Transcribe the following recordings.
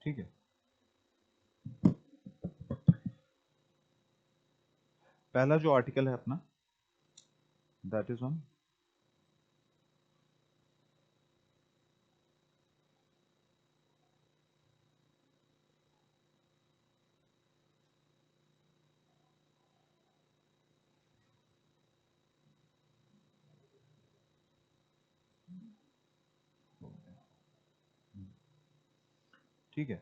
ठीक है, पहला जो आर्टिकल है अपना दैट इज ऑन ठीक है,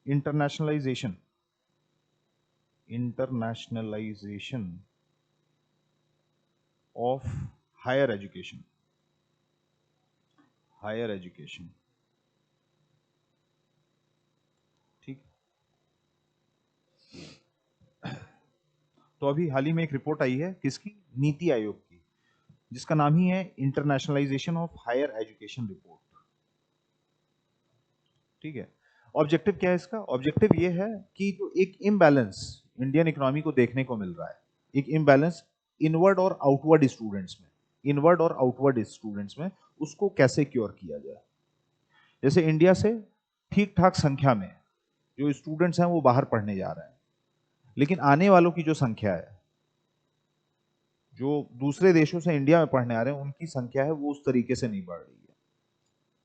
internationalisation internationalisation of higher education, higher education. ठीक, तो अभी हाल ही में एक रिपोर्ट आई है किसकी, नीति आयोग की, जिसका नाम ही है internationalisation of higher education report. ठीक है, ऑब्जेक्टिव क्या है इसका, ऑब्जेक्टिव ये है कि जो एक इम्बैलेंस इंडियन इकोनॉमी को देखने को मिल रहा है, एक इम्बैलेंस इनवर्ड और आउटवर्ड स्टूडेंट्स में, इनवर्ड और आउटवर्ड स्टूडेंट्स में, उसको कैसे क्योर किया जाए। जैसे इंडिया से ठीक ठाक संख्या में जो स्टूडेंट्स हैं वो बाहर पढ़ने जा रहे हैं, लेकिन आने वालों की जो संख्या है, जो दूसरे देशों से इंडिया में पढ़ने आ रहे हैं, उनकी संख्या है वो उस तरीके से नहीं बढ़ रही है,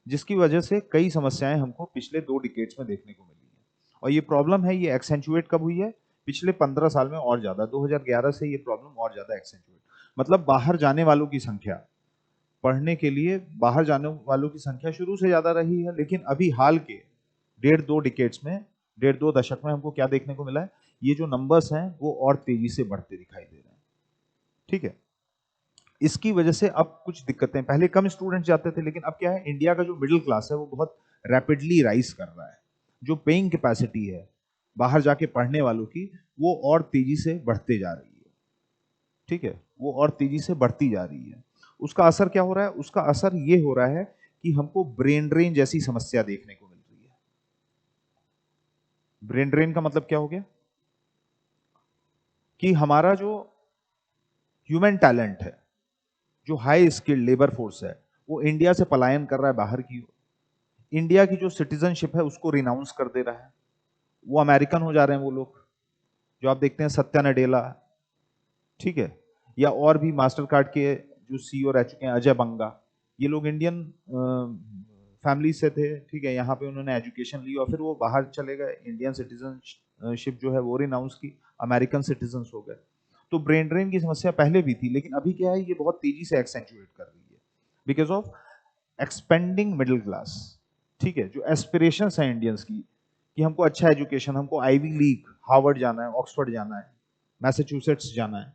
जिसकी वजह से कई समस्याएं हमको पिछले 2 डिकेड्स में देखने को मिली है। और ये प्रॉब्लम है, ये एक्सेंचुएट कब हुई है, पिछले 15 साल में और ज्यादा, 2011 से ये प्रॉब्लम और ज्यादा एक्सेंचुएट, मतलब बाहर जाने वालों की संख्या, पढ़ने के लिए बाहर जाने वालों की संख्या शुरू से ज्यादा रही है, लेकिन अभी हाल के 1.5-2 डिकेड्स में, 1.5-2 दशक में हमको क्या देखने को मिला है, ये जो नंबर्स हैं वो और तेजी से बढ़ते दिखाई दे रहे हैं। ठीक है, इसकी वजह से अब कुछ दिक्कतें, पहले कम स्टूडेंट जाते थे, लेकिन अब क्या है, इंडिया का जो मिडिल क्लास है वो बहुत रैपिडली राइज कर रहा है, जो पेइंग कैपेसिटी है बाहर जाके पढ़ने वालों की, वो और तेजी से बढ़ते जा रही है। ठीक है, वो और तेजी से बढ़ती जा रही है। उसका असर क्या हो रहा है, उसका असर ये हो रहा है कि हमको ब्रेन ड्रेन जैसी समस्या देखने को मिल रही है। ब्रेन ड्रेन का मतलब क्या हो गया, कि हमारा जो ह्यूमन टैलेंट है, जो हाई स्किल्ड लेबर फोर्स है, वो इंडिया से पलायन कर रहा है बाहर की ओर। इंडिया की जो सिटीजनशिप है उसको रिनाउंस कर दे रहा है, वो अमेरिकन हो जा रहे हैं वो लोग, जो आप देखते हैं सत्या नडेला, ठीक है, या और भी मास्टर कार्ड के जो सीईओ रह चुके हैं, अजय बंगा, ये लोग इंडियन फैमिली से थे। ठीक है, यहाँ पे उन्होंने एजुकेशन ली और फिर वो बाहर चले गए, इंडियन सिटीजनशिप जो है वो रिनाउंस की, अमेरिकन सिटीजन हो गए। तो ब्रेन ड्रेन की समस्या पहले भी थी, लेकिन अभी क्या है, ये बहुत तेजी से एक्सेंचुएट कर रही है because of expanding middle class. ठीक है, जो एस्पिरेशंस हैं इंडियंस की, कि हमको अच्छा एजुकेशन, हमको आईवी लीग, हार्वर्ड जाना है, ऑक्सफोर्ड जाना है, मैसाचुसेट्स जाना है,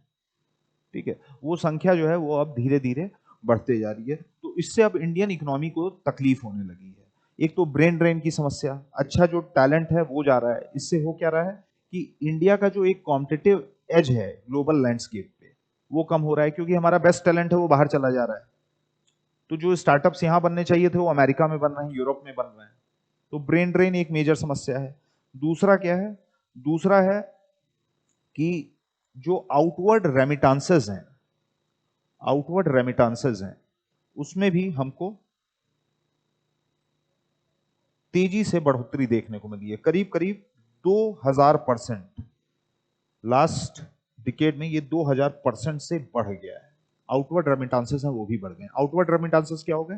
ठीक है, वो संख्या जो है वो अब धीरे धीरे बढ़ते जा रही है। तो इससे अब इंडियन इकोनॉमी को तकलीफ होने लगी है। एक तो ब्रेन ड्रेन की समस्या, अच्छा जो टैलेंट है वो जा रहा है, इससे हो क्या रहा है कि इंडिया का जो एक कॉम्पिटिटिव एज है ग्लोबल लैंडस्केप पे, वो कम हो रहा है, क्योंकि हमारा बेस्ट टैलेंट है वो बाहर चला जा रहा है। तो जो स्टार्टअप्स यहाँ बनने चाहिए थे वो अमेरिका में बन रहे हैं, यूरोप में बन रहे हैं। तो ब्रेन ड्रेन एक मेजर समस्या है। दूसरा क्या है, दूसरा है कि जो आउटवर्ड रेमिटांसेस हैं, उसमें भी हमको तेजी से बढ़ोतरी देखने को मिली है, करीब करीब 2000%। लास्ट डिकेड में ये 2000% से बढ़ गया है। आउटवर्ड रेमिटांसेस हैं वो भी बढ़ गए। आउटवर्ड रेमिटांसेस क्या हो गए,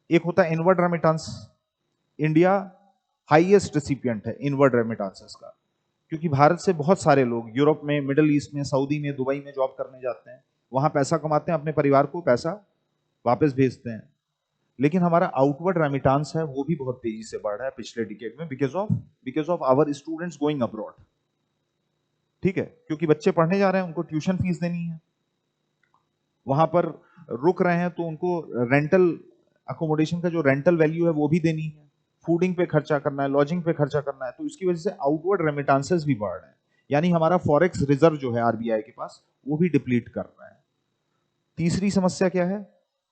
एक होता है inward remittance, India highest recipient है इनवर्ड रेमिटांसेस का, क्योंकि भारत से बहुत सारे लोग यूरोप में, मिडिल ईस्ट में, सऊदी में, दुबई में जॉब करने जाते हैं, वहां पैसा कमाते हैं, अपने परिवार को पैसा वापस भेजते हैं। लेकिन हमारा आउटवर्ड रेमिटांस है वो भी बहुत तेजी से बढ़ रहा है पिछले डिकेड में, because of our students going abroad. ठीक है, क्योंकि बच्चे पढ़ने जा रहे हैं, उनको ट्यूशन फीस देनी है, वहां पर रुक रहे हैं तो उनको रेंटल अकोमोडेशन का जो रेंटल वैल्यू है वो भी देनी है, फूडिंग पे खर्चा करना है, लॉजिंग पे खर्चा करना है। तो इसकी वजह से आउटवर्ड रेमिटांसेस भी बढ़ रहे हैं, यानी हमारा फॉरेक्स रिजर्व जो है आरबीआई के पास वो भी डिप्लीट कर रहा है। तीसरी समस्या क्या है,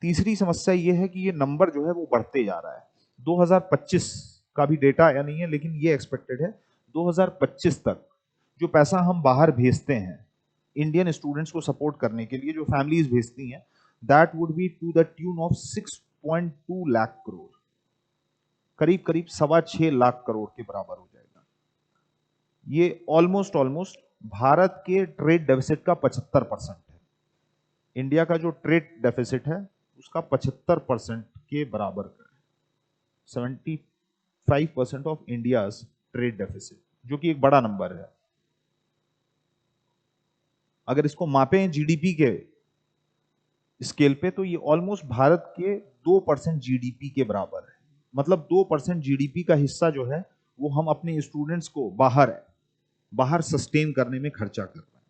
तीसरी समस्या ये है कि ये नंबर जो है वो बढ़ते जा रहा है। 2025 का भी डेटा आया नहीं है, लेकिन ये एक्सपेक्टेड है 2025 तक जो पैसा हम बाहर भेजते हैं इंडियन स्टूडेंट्स को सपोर्ट करने के लिए, जो फैमिलीज भेजती हैं, that would be to the tune of 6.2 lakh crore, करीब करीब 6.25 लाख करोड़ के बराबर हो जाएगा। ये ऑलमोस्ट भारत के ट्रेड डेफिसिट का 75% है। इंडिया का जो ट्रेड डेफिसिट है उसका 75% के बराबर है, 75% ऑफ इंडियाज ट्रेड डेफिसिट, जो कि एक बड़ा नंबर है। अगर इसको मापें जीडीपी के स्केल पे तो ये ऑलमोस्ट भारत के 2% जीडीपी के बराबर है। मतलब 2% जीडीपी का हिस्सा जो है वो हम अपने स्टूडेंट्स को बाहर सस्टेन करने में खर्चा कर रहे हैं।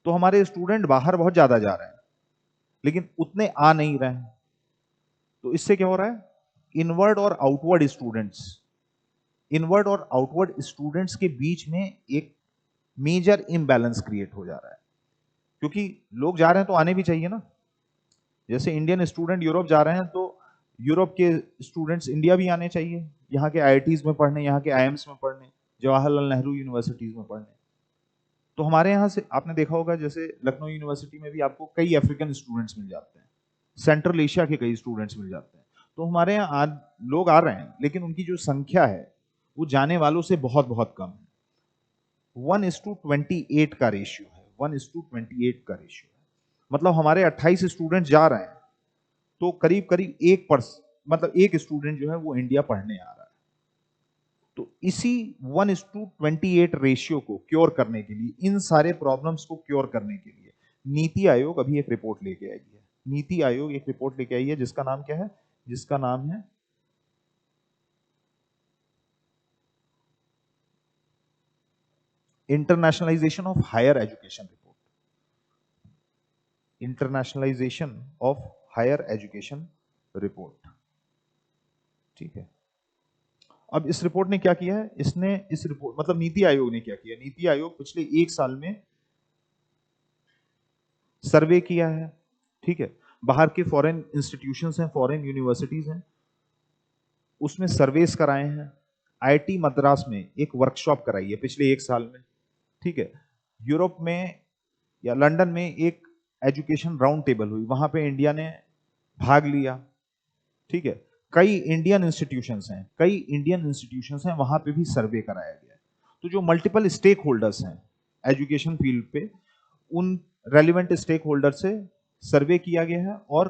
तो हमारे स्टूडेंट बाहर बहुत ज्यादा जा रहे हैं लेकिन उतने आ नहीं रहे हैं। तो इससे क्या हो रहा है, इनवर्ड और आउटवर्ड स्टूडेंट्स के बीच में एक मेजर इम्बैलेंस क्रिएट हो जा रहा है। क्योंकि लोग जा रहे हैं तो आने भी चाहिए ना। जैसे इंडियन स्टूडेंट यूरोप जा रहे हैं तो यूरोप के स्टूडेंट्स इंडिया भी आने चाहिए, यहाँ के आईआईटीज में पढ़ने, यहाँ के आईएम्स में पढ़ने, जवाहरलाल नेहरू यूनिवर्सिटीज में पढ़ने। तो हमारे यहाँ से आपने देखा होगा जैसे लखनऊ यूनिवर्सिटी में भी आपको कई अफ्रीकन स्टूडेंट्स मिल जाते हैं, सेंट्रल एशिया के कई स्टूडेंट्स मिल जाते हैं। तो हमारे यहाँ लोग आ रहे हैं लेकिन उनकी जो संख्या है वो जाने वालों से बहुत बहुत कम है। 1:28 का रेशियो है, 1:28 का रेशियो है। मतलब हमारे 28 स्टूडेंट जा रहे हैं तो करीब करीब एक स्टूडेंट जो है वो इंडिया पढ़ने आ रहा है। तो इसी 1:28 रेशियो को क्योर करने के लिए, इन सारे प्रॉब्लम्स को क्योर करने के लिए नीति आयोग अभी एक रिपोर्ट लेके आई है। नीति आयोग एक रिपोर्ट लेके आई है जिसका नाम क्या है, जिसका नाम है internationalisation of higher education report, internationalisation of higher education report. ठीक है, अब इस रिपोर्ट ने क्या किया है, इसने इस रिपोर्ट मतलब नीति आयोग ने क्या किया, नीति आयोग पिछले 1 साल में सर्वे किया है। ठीक है, बाहर के फॉरेन इंस्टीट्यूशंस हैं, फॉरेन यूनिवर्सिटीज हैं, उसमें सर्वेस कराए हैं। आईआईटी मद्रास में एक वर्कशॉप कराई है पिछले 1 साल में। ठीक है, यूरोप में या लंदन में एक एजुकेशन राउंड टेबल हुई, वहां पे इंडिया ने भाग लिया। ठीक है, कई इंडियन इंस्टीट्यूशंस हैं, वहां पे भी सर्वे कराया गया। तो जो मल्टीपल स्टेक होल्डर्स हैं एजुकेशन फील्ड पे, उन रेलिवेंट स्टेक होल्डर से सर्वे किया गया है और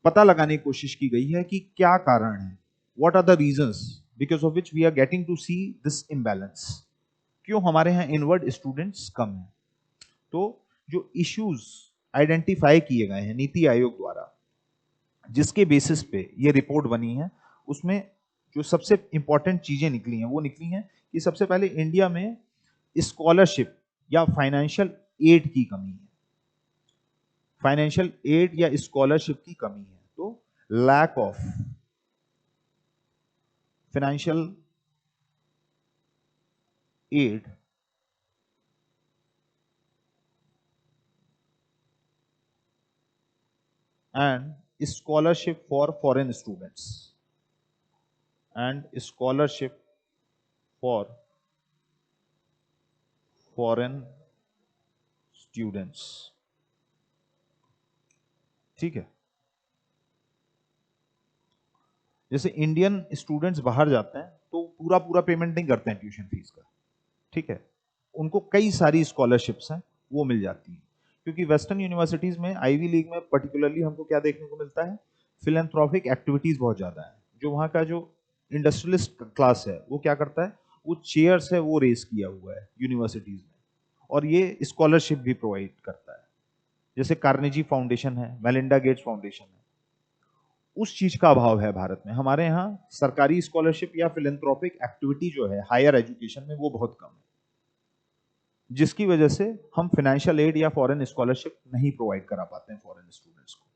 पता लगाने की कोशिश की गई है कि क्या कारण है, what are the reasons because of which we are getting to see this imbalance, क्यों हमारे यहाँ इनवर्ड स्टूडेंट्स कम है। तो जो इश्यूज आइडेंटिफाई किए गए हैं नीति आयोग द्वारा, जिसके बेसिस पे ये रिपोर्ट बनी है, उसमें जो सबसे इंपॉर्टेंट चीजें निकली हैं वो निकली हैं कि सबसे पहले इंडिया में स्कॉलरशिप या फाइनेंशियल एड की कमी है, फाइनेंशियल एड या स्कॉलरशिप की कमी है। तो lack of financial aid and scholarship for foreign students and scholarship for foreign students। ठीक है, जैसे इंडियन स्टूडेंट्स बाहर जाते हैं तो पूरा पेमेंट नहीं करते हैं ट्यूशन फीस का। ठीक है, उनको कई सारी स्कॉलरशिप्स हैं वो मिल जाती हैं, क्योंकि वेस्टर्न यूनिवर्सिटीज में, आईवी लीग में पर्टिकुलरली हमको क्या देखने को मिलता है, फिलेंथ्रोपिक एक्टिविटीज बहुत ज्यादा है। जो वहाँ का जो इंडस्ट्रियलिस्ट क्लास है वो क्या करता है, वो चेयर्स है वो रेस किया हुआ है यूनिवर्सिटीज में, और ये स्कॉलरशिप भी प्रोवाइड करता है। जैसे कार्नेजी फाउंडेशन है, मेलिंडा गेट्स फाउंडेशन है, उस चीज का अभाव है भारत में। हमारे यहाँ सरकारी स्कॉलरशिप या फिलेंथ्रोपिक एक्टिविटी जो है हायर एजुकेशन में वो बहुत कम है, जिसकी वजह से हम फाइनेंशियल एड या फॉरेन स्कॉलरशिप नहीं प्रोवाइड करा पाते हैं फॉरेन स्टूडेंट्स को।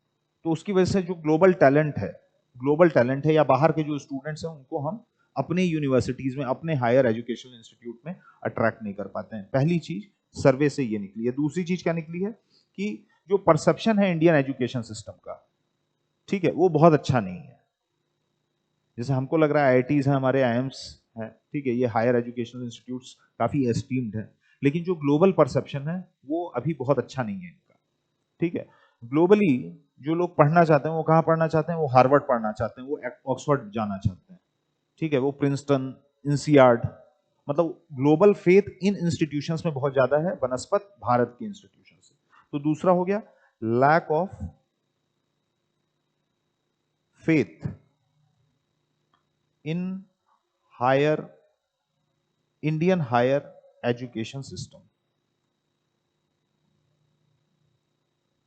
तो उसकी वजह से जो ग्लोबल टैलेंट है या बाहर के जो स्टूडेंट्स हैं उनको हम अपने यूनिवर्सिटीज में, अपने हायर एजुकेशन इंस्टीट्यूट में अट्रैक्ट नहीं कर पाते हैं। पहली चीज सर्वे से ये निकली है। दूसरी चीज क्या निकली है कि जो परसेप्शन है इंडियन एजुकेशन सिस्टम का, ठीक है, वो बहुत अच्छा नहीं है। जैसे हमको लग रहा है आईआईटीज हैं, हमारे आईएम्स हैं, ठीक है, ये हायर एजुकेशन इंस्टीट्यूट्स काफी एस्टीम्ड है, लेकिन जो ग्लोबल परसेप्शन है वो अभी बहुत अच्छा नहीं है इनका। ठीक है, ग्लोबली जो लोग पढ़ना चाहते हैं वो कहाँ पढ़ना चाहते हैं, वो हार्वर्ड पढ़ना चाहते हैं, वो ऑक्सफोर्ड जाना चाहते हैं। ठीक है, वो प्रिंसटन, इंसियाड, मतलब ग्लोबल फेथ इन इंस्टीट्यूशंस में बहुत ज्यादा है बनस्पत भारत के इंस्टीट्यूशन से। तो दूसरा हो गया lack of faith in higher Indian higher education system.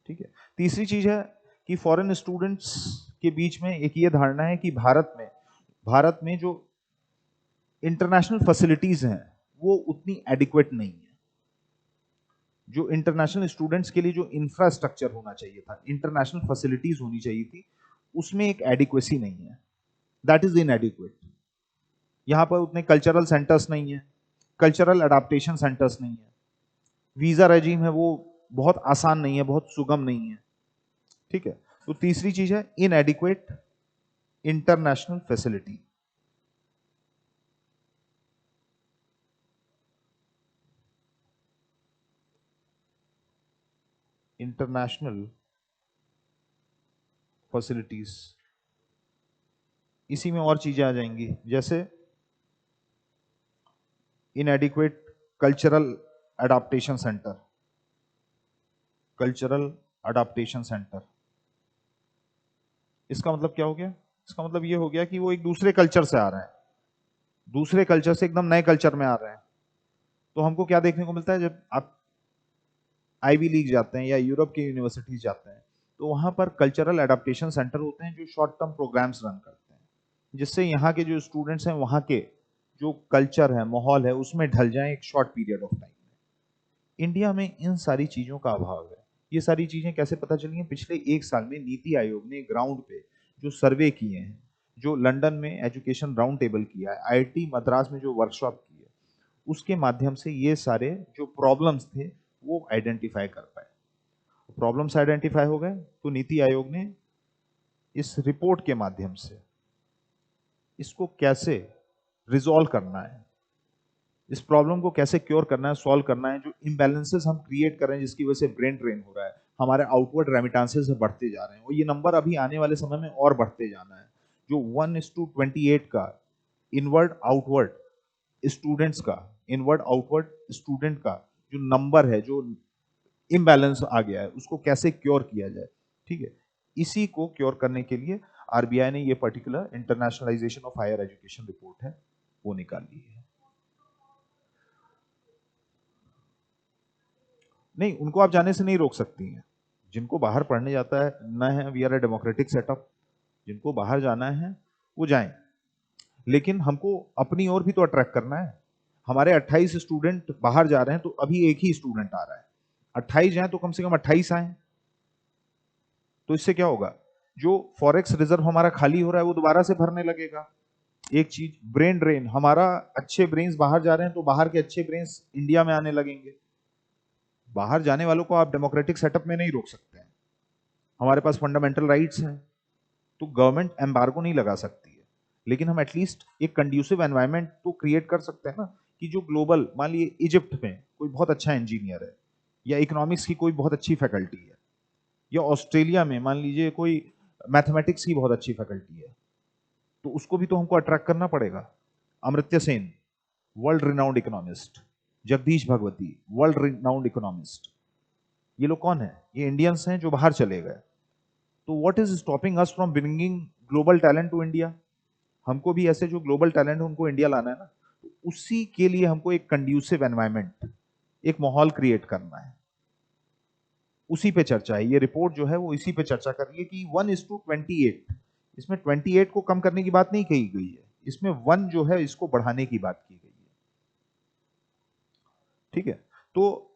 ठीक है। तीसरी चीज है कि फॉरेन स्टूडेंट्स के बीच में एक ये धारणा है कि भारत में जो इंटरनेशनल फैसिलिटीज हैं वो उतनी एडिक्वेट नहीं है। जो इंटरनेशनल स्टूडेंट्स के लिए जो इंफ्रास्ट्रक्चर होना चाहिए था, इंटरनेशनल फैसिलिटीज होनी चाहिए थी, उसमें एक एडिक्वेसी नहीं है, दैट इज इनएडिक्वेट। यहां पर उतने कल्चरल सेंटर्स नहीं है, कल्चरल अडाप्टेशन सेंटर्स नहीं है, वीजा रेजीम है वो बहुत आसान नहीं है, बहुत सुगम नहीं है। ठीक है। तो तीसरी चीज है इनएडिक्वेट इंटरनेशनल फैसिलिटी। इंटरनेशनल फैसिलिटीज, इसी में और चीजें आ जाएंगी, जैसे इनएडिक्वेट cultural adaptation centre, cultural adaptation centre. इसका मतलब क्या हो गया? इसका मतलब ये हो गया कि वो एक दूसरे कल्चर से आ रहे हैं, दूसरे कल्चर से एकदम नए कल्चर में आ रहे हैं। तो हमको क्या देखने को मिलता है, जब आप आईवी लीग जाते हैं या यूरोप की यूनिवर्सिटीज जाते हैं, तो वहां पर कल्चरल एडाप्टेशन सेंटर होते हैं जो शॉर्ट टर्म प्रोग्राम्स रन करते हैं, जिससे यहाँ के जो स्टूडेंट्स हैं वहाँ के जो कल्चर है, माहौल है, उसमें ढल जाए एक शॉर्ट पीरियड ऑफ टाइम में। इंडिया में इन सारी चीजों का अभाव है। ये सारी चीजें कैसे पता चली हैं? पिछले एक साल में नीति आयोग ने ग्राउंड पे जो सर्वे किए हैं, जो लंदन में एजुकेशन राउंड टेबल किया है, आईआईटी मद्रास में जो वर्कशॉप की है, उसके माध्यम से ये सारे जो प्रॉब्लम्स थे वो आइडेंटिफाई कर पाए। प्रॉब्लम्स आइडेंटिफाई हो गए तो नीति आयोग ने इस रिपोर्ट के माध्यम से इसको कैसे रिजॉल्व करना है, इस प्रॉब्लम को कैसे क्योर करना है, सॉल्व करना है, जो इम्बैलेंसेस हम क्रिएट कर रहे हैं जिसकी वजह से ब्रेन ड्रेन हो रहा है, हमारे आउटवर्ड रेमिटेंसेस बढ़ते जा रहे हैं, और ये नंबर अभी आने वाले समय में और बढ़ते जाना है। जो 1:28 का इनवर्ड आउटवर्ड स्टूडेंट्स का, इनवर्ड आउटवर्ड स्टूडेंट का जो नंबर है, जो इम्बैलेंस आ गया है, उसको कैसे क्योर किया जाए। ठीक है। इसी को क्योर करने के लिए आरबीआई ने ये particular internationalisation of higher education report है वो निकाली है। नहीं, उनको आप जाने से नहीं रोक सकती हैं। जिनको बाहर पढ़ने जाता है ना है, we are a democratic setup, जिनको बाहर जाना है वो जाएं, लेकिन हमको अपनी ओर भी तो अट्रैक्ट करना है। हमारे 28 स्टूडेंट बाहर जा रहे हैं तो अभी एक ही स्टूडेंट आ रहा है, 28 जाए तो कम से कम 28 आए। तो इससे क्या होगा, जो फॉरेक्स रिजर्व हमारा खाली हो रहा है वो दोबारा से भरने लगेगा। एक चीज ब्रेन ड्रेन, हमारा अच्छे ब्रेन्स बाहर जा रहे हैं तो बाहर के अच्छे ब्रेन्स इंडिया में आने लगेंगे। बाहर जाने वालों को आप डेमोक्रेटिक सेटअप में नहीं रोक सकते हैं। हमारे पास फंडामेंटल राइट्स हैं, तो गवर्नमेंट एम्बार्गो नहीं लगा सकती है, लेकिन हम एटलीस्ट एक कंड्यूसिव एनवायरनमेंट तो क्रिएट कर सकते हैं ना, कि जो ग्लोबल, मान लीजिए इजिप्ट में कोई बहुत अच्छा इंजीनियर है, या इकोनॉमिक्स की कोई बहुत अच्छी फैकल्टी है, या ऑस्ट्रेलिया में मान लीजिए कोई मैथमेटिक्स की बहुत अच्छी फैकल्टी है, तो उसको भी तो हमको अट्रैक्ट करना पड़ेगा। Amartya Sen world renowned economist, Jagdish Bhagwati world renowned economist, ये लोग कौन है? ये इंडियंस हैं जो बाहर चले गए। तो what is stopping us from bringing global talent to India? हमको भी ऐसे जो ग्लोबल टैलेंट है उनको इंडिया लाना है ना, तो उसी के लिए हमको एक कंड्यूसिव एनवायरनमेंट, एक माहौल क्रिएट करना है। उसी पे चर्चा है, ये रिपोर्ट जो है वो इसी पे चर्चा कर रही है कि 1:28, इसमें 28 को कम करने की बात नहीं कही गई है, इसमें 1 जो है इसको बढ़ाने की बात की गई है। ठीक है। तो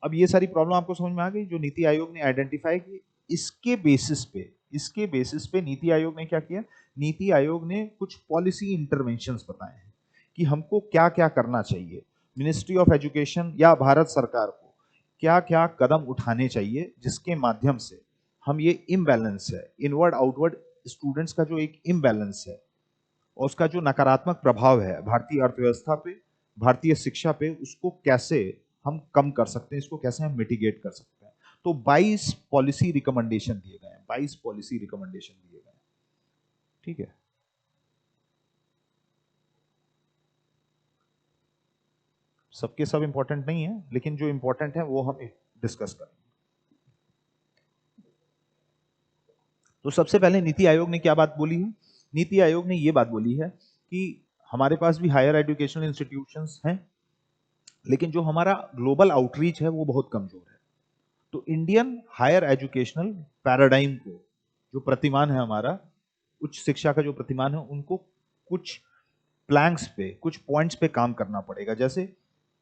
अब ये सारी प्रॉब्लम आपको समझ में आ गई जो नीति आयोग ने आइडेंटिफाई की। इसके बेसिस पे नीति आयोग ने क्या किया? नीति आयोग ने कुछ पॉलिसी इंटरवेंशंस बताए हैं कि हमको क्या क्या करना चाहिए, मिनिस्ट्री ऑफ एजुकेशन या भारत सरकार को क्या क्या कदम उठाने चाहिए जिसके माध्यम से हम ये इम्बैलेंस है, इनवर्ड आउटवर्ड स्टूडेंट्स का जो एक इम्बैलेंस है और उसका जो नकारात्मक प्रभाव है भारतीय अर्थव्यवस्था पे, भारतीय शिक्षा पे, उसको कैसे हम कम कर सकते हैं, इसको कैसे हम मिटिगेट कर सकते हैं। तो 22 पॉलिसी रिकमेंडेशन दिए गए हैं, 22 पॉलिसी रिकमेंडेशन दिए गए हैं। ठीक है। सबके सब इंपॉर्टेंट नहीं है, लेकिन जो इंपॉर्टेंट है वो हम डिस्कस करें। तो सबसे पहले नीति आयोग ने क्या बात बोली है? नीति आयोग ने ये बात बोली है कि हमारे पास भी हायर एजुकेशनल इंस्टीट्यूशंस हैं, लेकिन जो हमारा ग्लोबल आउटरीच है वो बहुत कमजोर है। तो इंडियन हायर एजुकेशनल पैराडाइम को, जो प्रतिमान है हमारा उच्च शिक्षा का जो प्रतिमान है, उनको कुछ प्लैंक्स पे, कुछ पॉइंट्स पे काम करना पड़ेगा। जैसे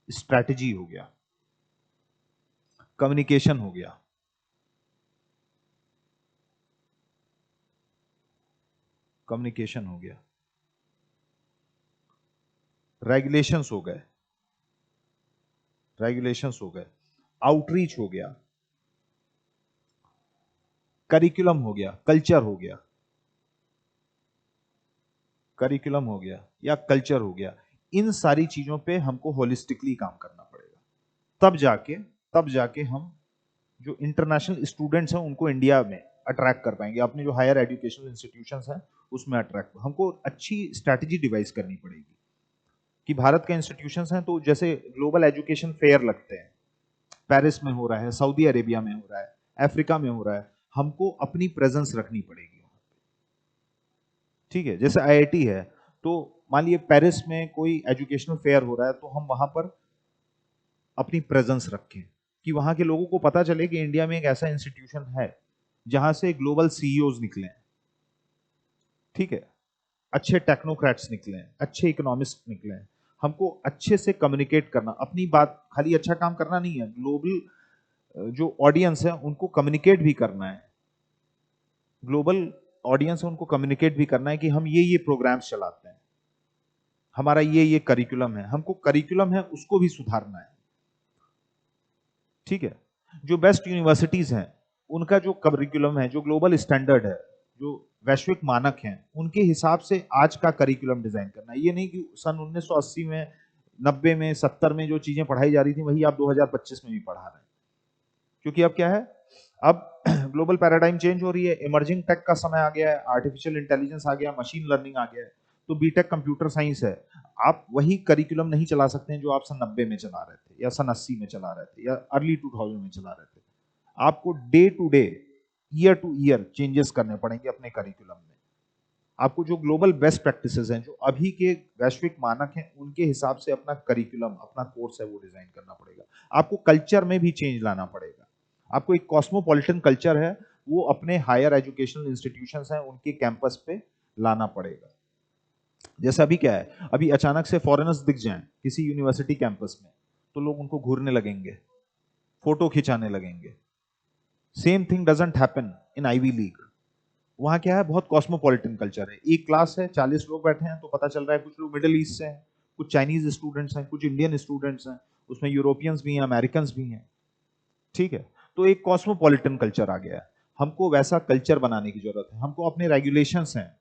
स्ट्रैटेजी हो गया, कम्युनिकेशन हो गया, कम्युनिकेशन हो गया, रेगुलेशंस हो गए, रेगुलेशंस हो गए, आउटरीच हो गया, करिकुलम हो गया, कल्चर हो गया, करिकुलम हो गया या कल्चर हो गया। इन सारी चीजों पे हमको होलिस्टिकली काम करना पड़ेगा। तब जाके हम जो इंटरनेशनल स्टूडेंट्स हैं उनको इंडिया में अट्रैक्ट कर पाएंगे। अपने जो हायर एजुकेशनल इंस्टीट्यूशंस हैं उसमें अट्रैक्ट, हमको अच्छी स्ट्रैटेजी डिवाइस करनी पड़ेगी कि भारत के इंस्टीट्यूशंस हैं तो जैसे ग्लोबल एजुकेशन फेयर लगते हैं, पेरिस में हो रहा है, सऊदी अरेबिया में हो रहा है, अफ्रीका में हो रहा है, हमको अपनी प्रेजेंस रखनी पड़ेगी। ठीक है, जैसे आईआईटी है, तो मान लीजिए पेरिस में कोई एजुकेशनल फेयर हो रहा है, तो हम वहां पर अपनी प्रेजेंस रखें कि वहां के लोगों को पता चले कि इंडिया में एक ऐसा इंस्टीट्यूशन है जहां से ग्लोबल सीईओज निकले, ठीक है, अच्छे टेक्नोक्रेट्स निकले, अच्छे इकोनॉमिस्ट निकले। हमको अच्छे से कम्युनिकेट करना, अपनी बात, खाली अच्छा काम करना नहीं है, ग्लोबल जो ऑडियंस है उनको कम्युनिकेट भी करना है, ग्लोबल ऑडियंस है उनको कम्युनिकेट भी करना है कि हम ये प्रोग्राम्स चलाते हैं, हमारा ये करिकुलम है, हमको करिकुलम है उसको भी सुधारना है। ठीक है, जो बेस्ट यूनिवर्सिटीज हैं उनका जो करिकुलम है, जो ग्लोबल स्टैंडर्ड है, जो वैश्विक मानक हैं, उनके हिसाब से आज का करिकुलम डिजाइन करना है। ये नहीं कि सन 1980 में, 90 में, 70 में जो चीजें पढ़ाई जा रही थी वही आप 2025 में भी पढ़ा रहे हैं। क्योंकि अब क्या है, अब ग्लोबल पैराडाइम चेंज हो रही है, इमर्जिंग टेक का समय आ गया है, आर्टिफिशियल इंटेलिजेंस आ गया, मशीन लर्निंग आ गया है, तो बीटेक कंप्यूटर साइंस है। आप वही करिकुलम नहीं चला सकते हैं जो आप सन 90 में चला रहे थे, या सन 80 में चला रहे थे, या अर्ली 2000 में चला रहे थे। आपको day to day, year to year changes करने पड़ेंगे अपने करिकुलम में। आपको जो ग्लोबल बेस्ट प्रैक्टिसेस हैं, जो अभी के वैश्विक मानक हैं, उनके हिसाब से अपना करिकुलम, अपना कोर्स है वो डिजाइन करना पड़ेगा। आपको कल्चर में भी चेंज लाना पड़ेगा। आपको एक कॉस्मोपॉलिटन कल्चर है वो अपने हायर एजुकेशनल इंस्टीट्यूशंस हैं उनके कैंपस पे लाना पड़ेगा। जैसे अभी क्या है, अभी अचानक से फॉरेनर्स दिख जाएं किसी यूनिवर्सिटी कैंपस में, तो लोग उनको घूरने लगेंगे, फोटो खिंचाने लगेंगे। Same thing doesn't happen in Ivy League. वहां क्या है, बहुत कॉस्मोपॉलिटन कल्चर है। एक क्लास है, 40 लोग बैठे हैं, तो पता चल रहा है कुछ लोग मिडिल ईस्ट से हैं, कुछ चाइनीज स्टूडेंट्स हैं, कुछ इंडियन स्टूडेंट्स हैं, उसमें यूरोपियंस भी हैं, अमेरिकन भी हैं। ठीक है, तो एक कॉस्मोपॉलिटन कल्चर आ गया है। हमको वैसा कल्चर बनाने की जरूरत है। हमको अपने रेगुलेशंस हैं,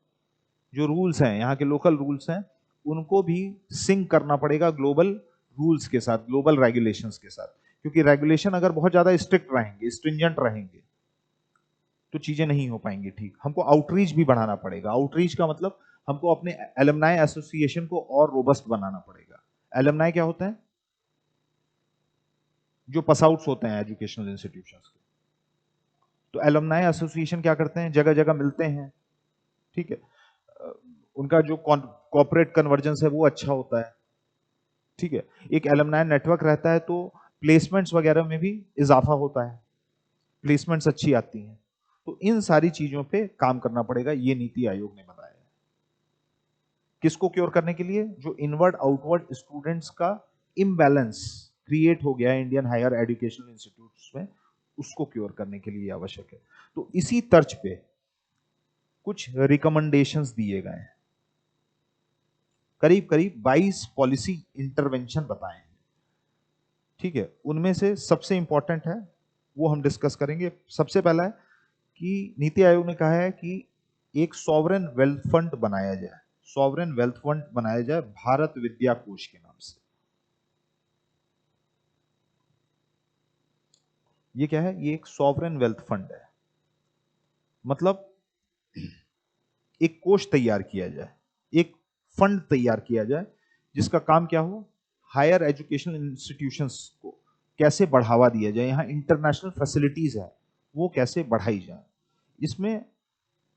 जो रूल्स हैं, यहाँ के लोकल रूल्स हैं, उनको भी सिंक करना पड़ेगा ग्लोबल रूल्स के साथ, ग्लोबल रेगुलेशंस के साथ। क्योंकि रेगुलेशन अगर बहुत ज्यादा स्ट्रिक्ट रहेंगे, स्ट्रिंजेंट रहेंगे, तो चीजें नहीं हो पाएंगी ठीक। हमको आउटरीच भी बढ़ाना पड़ेगा। आउटरीच का मतलब हमको अपने एलुमनाई एसोसिएशन को और रोबस्ट बनाना पड़ेगा। एलुमनाई क्या होता है? जो पास आउट्स होते हैं एजुकेशनल इंस्टीट्यूशंस के। तो एलुमनाई एसोसिएशन क्या करते हैं, जगह जगह मिलते हैं, ठीक है, उनका जो कॉर्पोरेट कन्वर्जेंस है वो अच्छा होता है। ठीक है, एक एलुमनाई नेटवर्क रहता है तो प्लेसमेंट्स वगैरह में भी इजाफा होता है, प्लेसमेंट्स अच्छी आती हैं। तो इन सारी चीजों पे काम करना पड़ेगा, ये नीति आयोग ने बताया है। किसको क्योर करने के लिए? जो इनवर्ड आउटवर्ड स्टूडेंट्स का इम्बैलेंस क्रिएट हो गया है इंडियन हायर एजुकेशनल इंस्टीट्यूट्स में, उसको क्योर करने के लिए आवश्यक है। तो इसी तर्ज पे कुछ रिकमेंडेशंस दिए गए हैं, करीब करीब 22 पॉलिसी इंटरवेंशन बताए हैं। ठीक है, उनमें से सबसे इंपॉर्टेंट है वो हम डिस्कस करेंगे। सबसे पहला है कि नीति आयोग ने कहा है कि एक सॉवरेन वेल्थ फंड बनाया जाए, सॉवरेन वेल्थ फंड बनाया जाए भारत विद्या कोष के नाम से। ये क्या है? ये एक सॉवरेन वेल्थ फंड है, मतलब एक कोष तैयार किया जाए, एक फंड तैयार किया जाए जिसका काम क्या हो, हायर एजुकेशनल इंस्टीट्यूशंस को कैसे बढ़ावा दिया जाए, यहाँ इंटरनेशनल फैसिलिटीज है वो कैसे बढ़ाई जाए। इसमें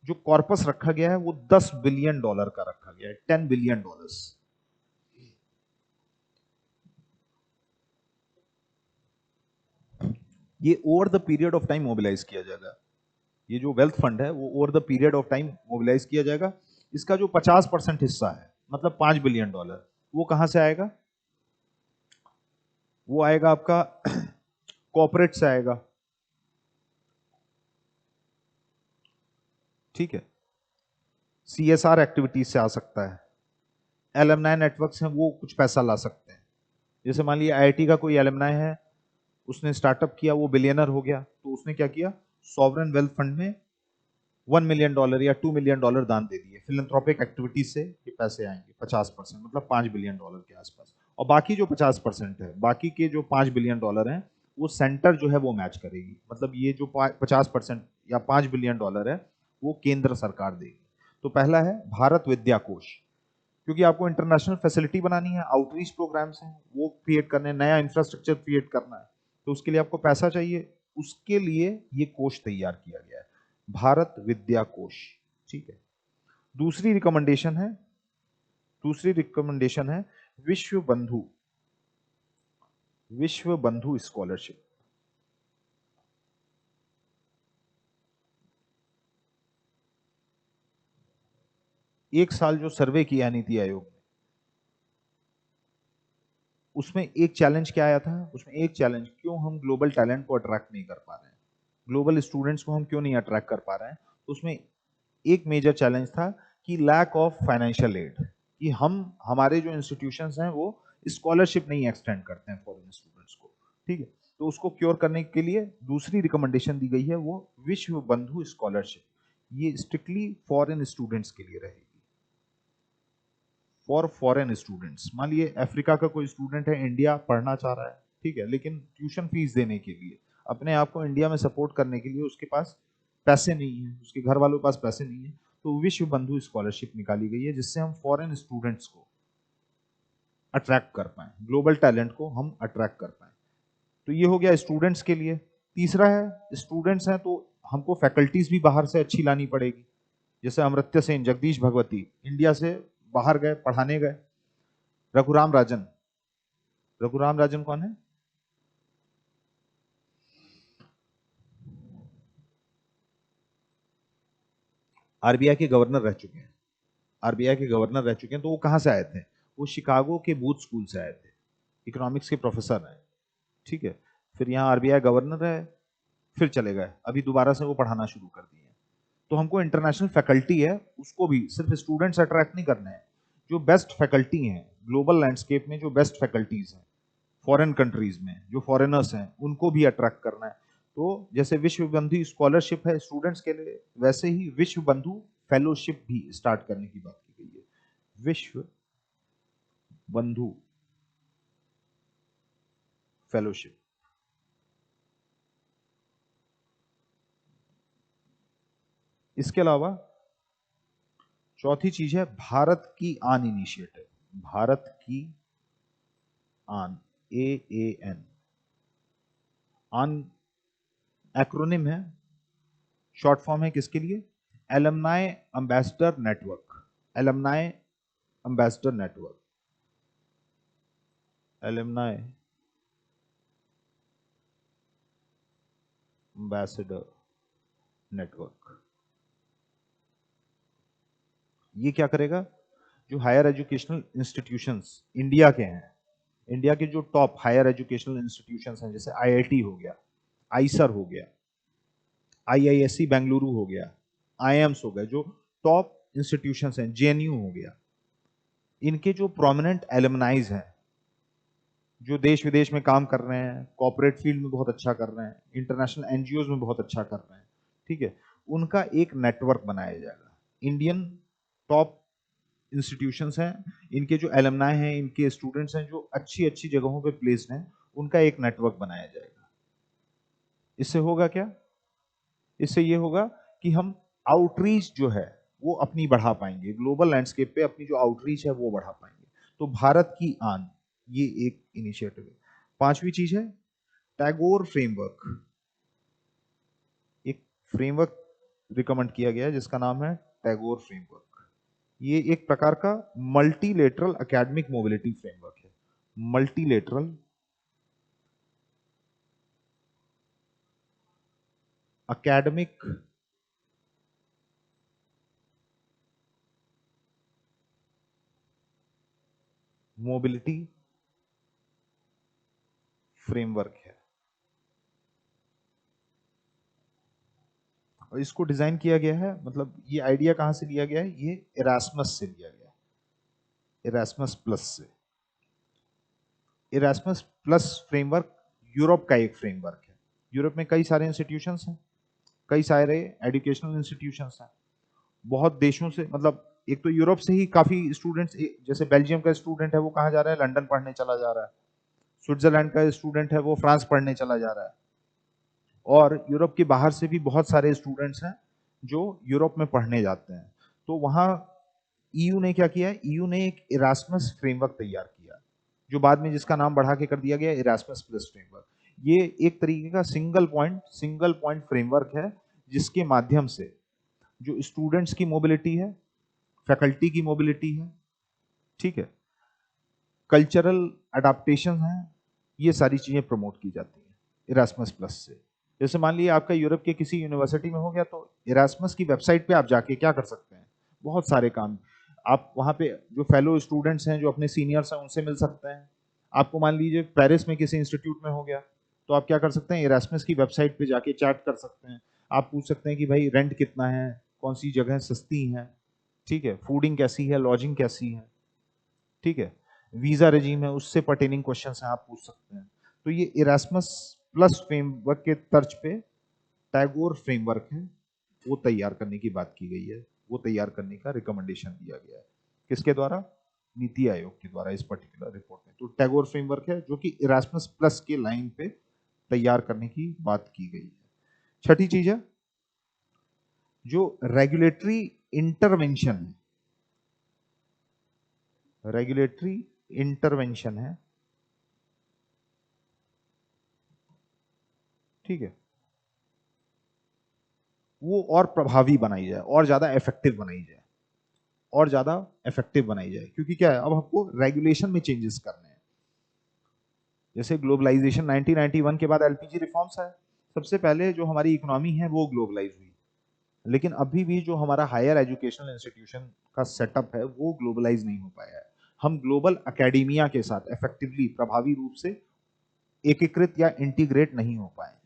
जो कॉर्पस रखा गया है वो $10 बिलियन का रखा गया है, $10 बिलियन। ये over the period of time mobilise किया जाएगा। ये जो वेल्थ फंड है वो over the period of time mobilise किया जाएगा। इसका जो 50% हिस्सा है मतलब $5 बिलियन, वो कहां से आएगा? वो आएगा आपका कॉर्पोरेट से आएगा, ठीक है, CSR एक्टिविटीज से आ सकता है, एलमनाई नेटवर्क्स हैं वो कुछ पैसा ला सकते हैं। जैसे मान लिया IIT का कोई एलमनाई है, उसने स्टार्टअप किया, वो बिलियनर हो गया, तो उसने क्या किया, सॉवरेन वेल्थ फंड में $1 मिलियन या $2 मिलियन दान दे दिए। फिलैंथ्रोपिक एक्टिविटीज से ये पैसे आएंगे 50%, मतलब $5 बिलियन के आसपास। और बाकी जो 50% है, बाकी के जो $5 बिलियन हैं, वो सेंटर जो है वो मैच करेगी। मतलब ये जो 50% या $5 बिलियन है वो केंद्र सरकार देगी। तो पहला है भारत विद्या कोष, क्योंकि आपको इंटरनेशनल फैसिलिटी बनानी है, आउटरीच प्रोग्राम्स हैं वो क्रिएट करने, नया इंफ्रास्ट्रक्चर क्रिएट करना है, तो उसके लिए आपको पैसा चाहिए। उसके लिए ये कोष तैयार किया गया है, भारत विद्या कोष, ठीक है। दूसरी रिकमेंडेशन है विश्व बंधु स्कॉलरशिप। एक साल जो सर्वे किया नीति आयोग ने, उसमें एक चैलेंज क्या आया था? उसमें एक चैलेंज, क्यों हम ग्लोबल टैलेंट को अट्रैक्ट नहीं कर पा रहे हैं, ग्लोबल स्टूडेंट्स को हम क्यों नहीं अट्रैक्ट कर पा रहे हैं। तो उसमें एक मेजर चैलेंज था कि लैक ऑफ फाइनेंशियल एड, कि हमारे जो इंस्टीट्यूशंस हैं वो स्कॉलरशिप नहीं एक्सटेंड करते हैं फॉरेन स्टूडेंट्स को, ठीक है। तो उसको क्योर करने के लिए दूसरी रिकमेंडेशन दी गई है वो विश्व बंधु स्कॉलरशिप। ये स्ट्रिक्टली फॉरेन स्टूडेंट्स के लिए रहेगी, फॉर फॉरेन स्टूडेंट्स। मान लिए अफ्रीका का कोई स्टूडेंट है, इंडिया पढ़ना चाह रहा है, ठीक है, लेकिन ट्यूशन फीस देने के लिए, अपने आप को इंडिया में सपोर्ट करने के लिए उसके पास पैसे नहीं है, उसके घर वालों के पास पैसे नहीं है, तो विश्व बंधु स्कॉलरशिप निकाली गई है जिससे हम फॉरेन स्टूडेंट्स को अट्रैक्ट कर पाए, ग्लोबल टैलेंट को हम अट्रैक्ट कर पाए। तो ये हो गया स्टूडेंट्स के लिए। तीसरा है, स्टूडेंट्स हैं तो हमको फैकल्टीज भी बाहर से अच्छी लानी पड़ेगी। जैसे अमर्त्य सेन, जगदीश भगवती इंडिया से बाहर गए, पढ़ाने गए। रघुराम राजन कौन है? आरबीआई के गवर्नर रह चुके हैं, आरबीआई के गवर्नर रह चुके हैं। तो वो कहां से आए थे? वो शिकागो के बूथ स्कूल से आए थे, इकोनॉमिक्स के प्रोफेसर हैं, ठीक है। फिर यहाँ आरबीआई गवर्नर है, फिर चले गए, अभी दोबारा से वो पढ़ाना शुरू कर दिए। तो हमको इंटरनेशनल फैकल्टी है उसको भी सिर्फ स्टूडेंट्स अट्रैक्ट नहीं करने हैं, जो बेस्ट फैकल्टी हैं ग्लोबल लैंडस्केप में, जो बेस्ट फैकल्टीज हैं फॉरेन कंट्रीज में, जो फॉरेनर्स हैं उनको भी अट्रैक्ट करना है। तो जैसे विश्व बंधु स्कॉलरशिप है स्टूडेंट्स के लिए, वैसे ही विश्व बंधु फेलोशिप भी स्टार्ट करने की बात की गई है। विश्व बंधु फेलोशिप। इसके अलावा चौथी चीज है भारत की आन इनिशिएटिव। भारत की आन, AAN, आन एक्रोनिम है, शॉर्ट फॉर्म है किसके लिए? Alumni ambassador network. Alumni ambassador network, alumni ambassador network. ये क्या करेगा? जो हायर एजुकेशनल इंस्टीट्यूशंस इंडिया के हैं, इंडिया के जो टॉप हायर एजुकेशनल इंस्टीट्यूशंस हैं, जैसे IIT हो गया, आईसर हो गया, IISc बेंगलुरु हो गया, IIMs हो गए, जो टॉप इंस्टीट्यूशंस हैं, JNU हो गया, इनके जो प्रोमिनेंट एलमनाइज हैं, जो देश विदेश में काम कर रहे हैं, कॉर्पोरेट फील्ड में बहुत अच्छा कर रहे हैं, इंटरनेशनल एनजीओज में बहुत अच्छा कर रहे हैं, ठीक है, उनका एक नेटवर्क बनाया जाएगा। इंडियन टॉप इंस्टीट्यूशंस हैं, इनके जो एलमनाई हैं, इनके स्टूडेंट्स हैं जो अच्छी अच्छी जगहों पे प्लेस्ड हैं, उनका एक नेटवर्क बनाया जाएगा। इससे होगा क्या? इससे ये होगा कि हम आउटरीच जो है वो अपनी बढ़ा पाएंगे, ग्लोबल लैंडस्केप पे अपनी जो आउटरीच है वो बढ़ा पाएंगे। तो भारत की आन, ये एक इनिशिएटिव है। पांचवी चीज है टैगोर फ्रेमवर्क। एक फ्रेमवर्क रिकमेंड किया गया है जिसका नाम है टैगोर फ्रेमवर्क। ये एक प्रकार का मल्टीलेटरल एकेडमिक मोबिलिटी फ्रेमवर्क है। मल्टीलेटरल एकेडमिक मोबिलिटी फ्रेमवर्क है और इसको डिजाइन किया गया है, मतलब ये आइडिया कहां से लिया गया है, ये इरास्मस से लिया गया है, इरास्मस प्लस से। इरास्मस प्लस फ्रेमवर्क यूरोप का एक फ्रेमवर्क है। यूरोप में कई सारे इंस्टीट्यूशंस हैं, कई सारे एजुकेशनल इंस्टीट्यूशंस हैं, बहुत देशों से, मतलब एक तो यूरोप से ही काफी स्टूडेंट्स, जैसे बेल्जियम का स्टूडेंट है वो कहाँ जा रहा है, लंदन पढ़ने चला जा रहा है। स्विट्जरलैंड का स्टूडेंट है वो फ्रांस पढ़ने चला जा रहा है। और यूरोप के बाहर से भी बहुत सारे स्टूडेंट्स हैं जो यूरोप में पढ़ने जाते हैं। तो वहां ईयू ने क्या किया है, ईयू ने एक इरास्मस फ्रेमवर्क तैयार किया जो बाद में जिसका नाम बढ़ा के कर दिया गया इरास्मस प्लस फ्रेमवर्क। ये एक तरीके का सिंगल पॉइंट फ्रेमवर्क है जिसके माध्यम से जो स्टूडेंट्स की मोबिलिटी है, फैकल्टी की मोबिलिटी है, ठीक है, कल्चरल अडाप्टेशन है, ये सारी चीजें प्रमोट की जाती हैं इरास्मस प्लस से। जैसे मान लीजिए आपका यूरोप के किसी यूनिवर्सिटी में हो गया तो इरास्मस की वेबसाइट पे आप जाके क्या कर सकते हैं, बहुत सारे काम आप वहाँ पे जो फेलो स्टूडेंट्स हैं जो अपने सीनियर्स हैं उनसे मिल सकते हैं। आपको मान लीजिए पेरिस में किसी इंस्टीट्यूट में हो गया तो आप क्या कर सकते हैं, इरास्मस की वेबसाइट पे जाके चैट कर सकते हैं। आप पूछ सकते हैं कि भाई रेंट कितना है, कौन सी जगह सस्ती है, ठीक है, फूडिंग कैसी है, लॉजिंग कैसी है, ठीक है, वीजा रेजीम है, उससे पर्टेनिंग क्वेश्चंस हैं आप पूछ सकते हैं। तो ये इरास्मस प्लस फ्रेमवर्क के तर्ज पे टैगोर फ्रेमवर्क है वो तैयार करने की बात की गई है, वो तैयार करने का रिकमेंडेशन दिया गया है। किसके द्वारा, नीति आयोग के द्वारा इस पर्टिकुलर रिपोर्ट में। तो टैगोर फ्रेमवर्क है जो कि इरास्मस प्लस के लाइन पे तैयार करने की बात की गई है। छठी चीज है जो रेगुलेटरी इंटरवेंशन है, रेगुलेटरी इंटरवेंशन है, ठीक है, वो और प्रभावी बनाई जाए, और ज्यादा इफेक्टिव बनाई जाए, और ज्यादा इफेक्टिव बनाई जाए। क्योंकि क्या है, अब हमको रेगुलेशन में चेंजेस करने हैं। जैसे ग्लोबलाइजेशन 1991 के बाद एलपीजी रिफॉर्म्स आए, सबसे पहले जो हमारी इकोनॉमी है वो ग्लोबलाइज हुई। लेकिन अभी भी जो हमारा हायर एजुकेशनल इंस्टीट्यूशन का सेटअप है वो ग्लोबलाइज नहीं हो पाया है। हम ग्लोबल एकेडमिया के साथ इफेक्टिवली, प्रभावी रूप से एकीकृत या इंटीग्रेट नहीं हो पाए हैं।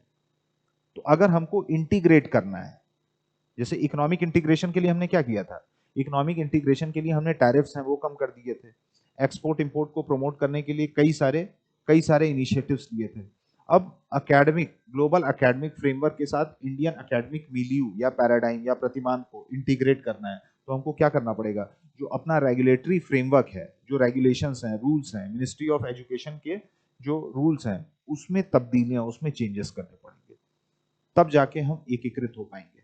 तो अगर हमको इंटीग्रेट करना है, जैसे इकोनॉमिक इंटीग्रेशन के लिए हमने क्या किया था, इकोनॉमिक इंटीग्रेशन के लिए हमने टैरिफ्स हैं वो कम कर दिए थे, एक्सपोर्ट इंपोर्ट को प्रमोट करने के लिए कई सारे इनिशिएटिव्स लिए थे। अब एकेडमिक, ग्लोबल एकेडमिक फ्रेमवर्क के साथ इंडियन एकेडमिक मिलियू या पैराडाइम या प्रतिमान को इंटीग्रेट करना है तो हमको क्या करना पड़ेगा, जो अपना रेगुलेटरी फ्रेमवर्क है, जो रेगुलेशंस हैं, रूल्स हैं, मिनिस्ट्री ऑफ एजुकेशन के जो रूल्स हैं उसमें तब्दीलियां, उसमें चेंजेस करने पड़ेंगे, तब जाके हम एकीकृत हो पाएंगे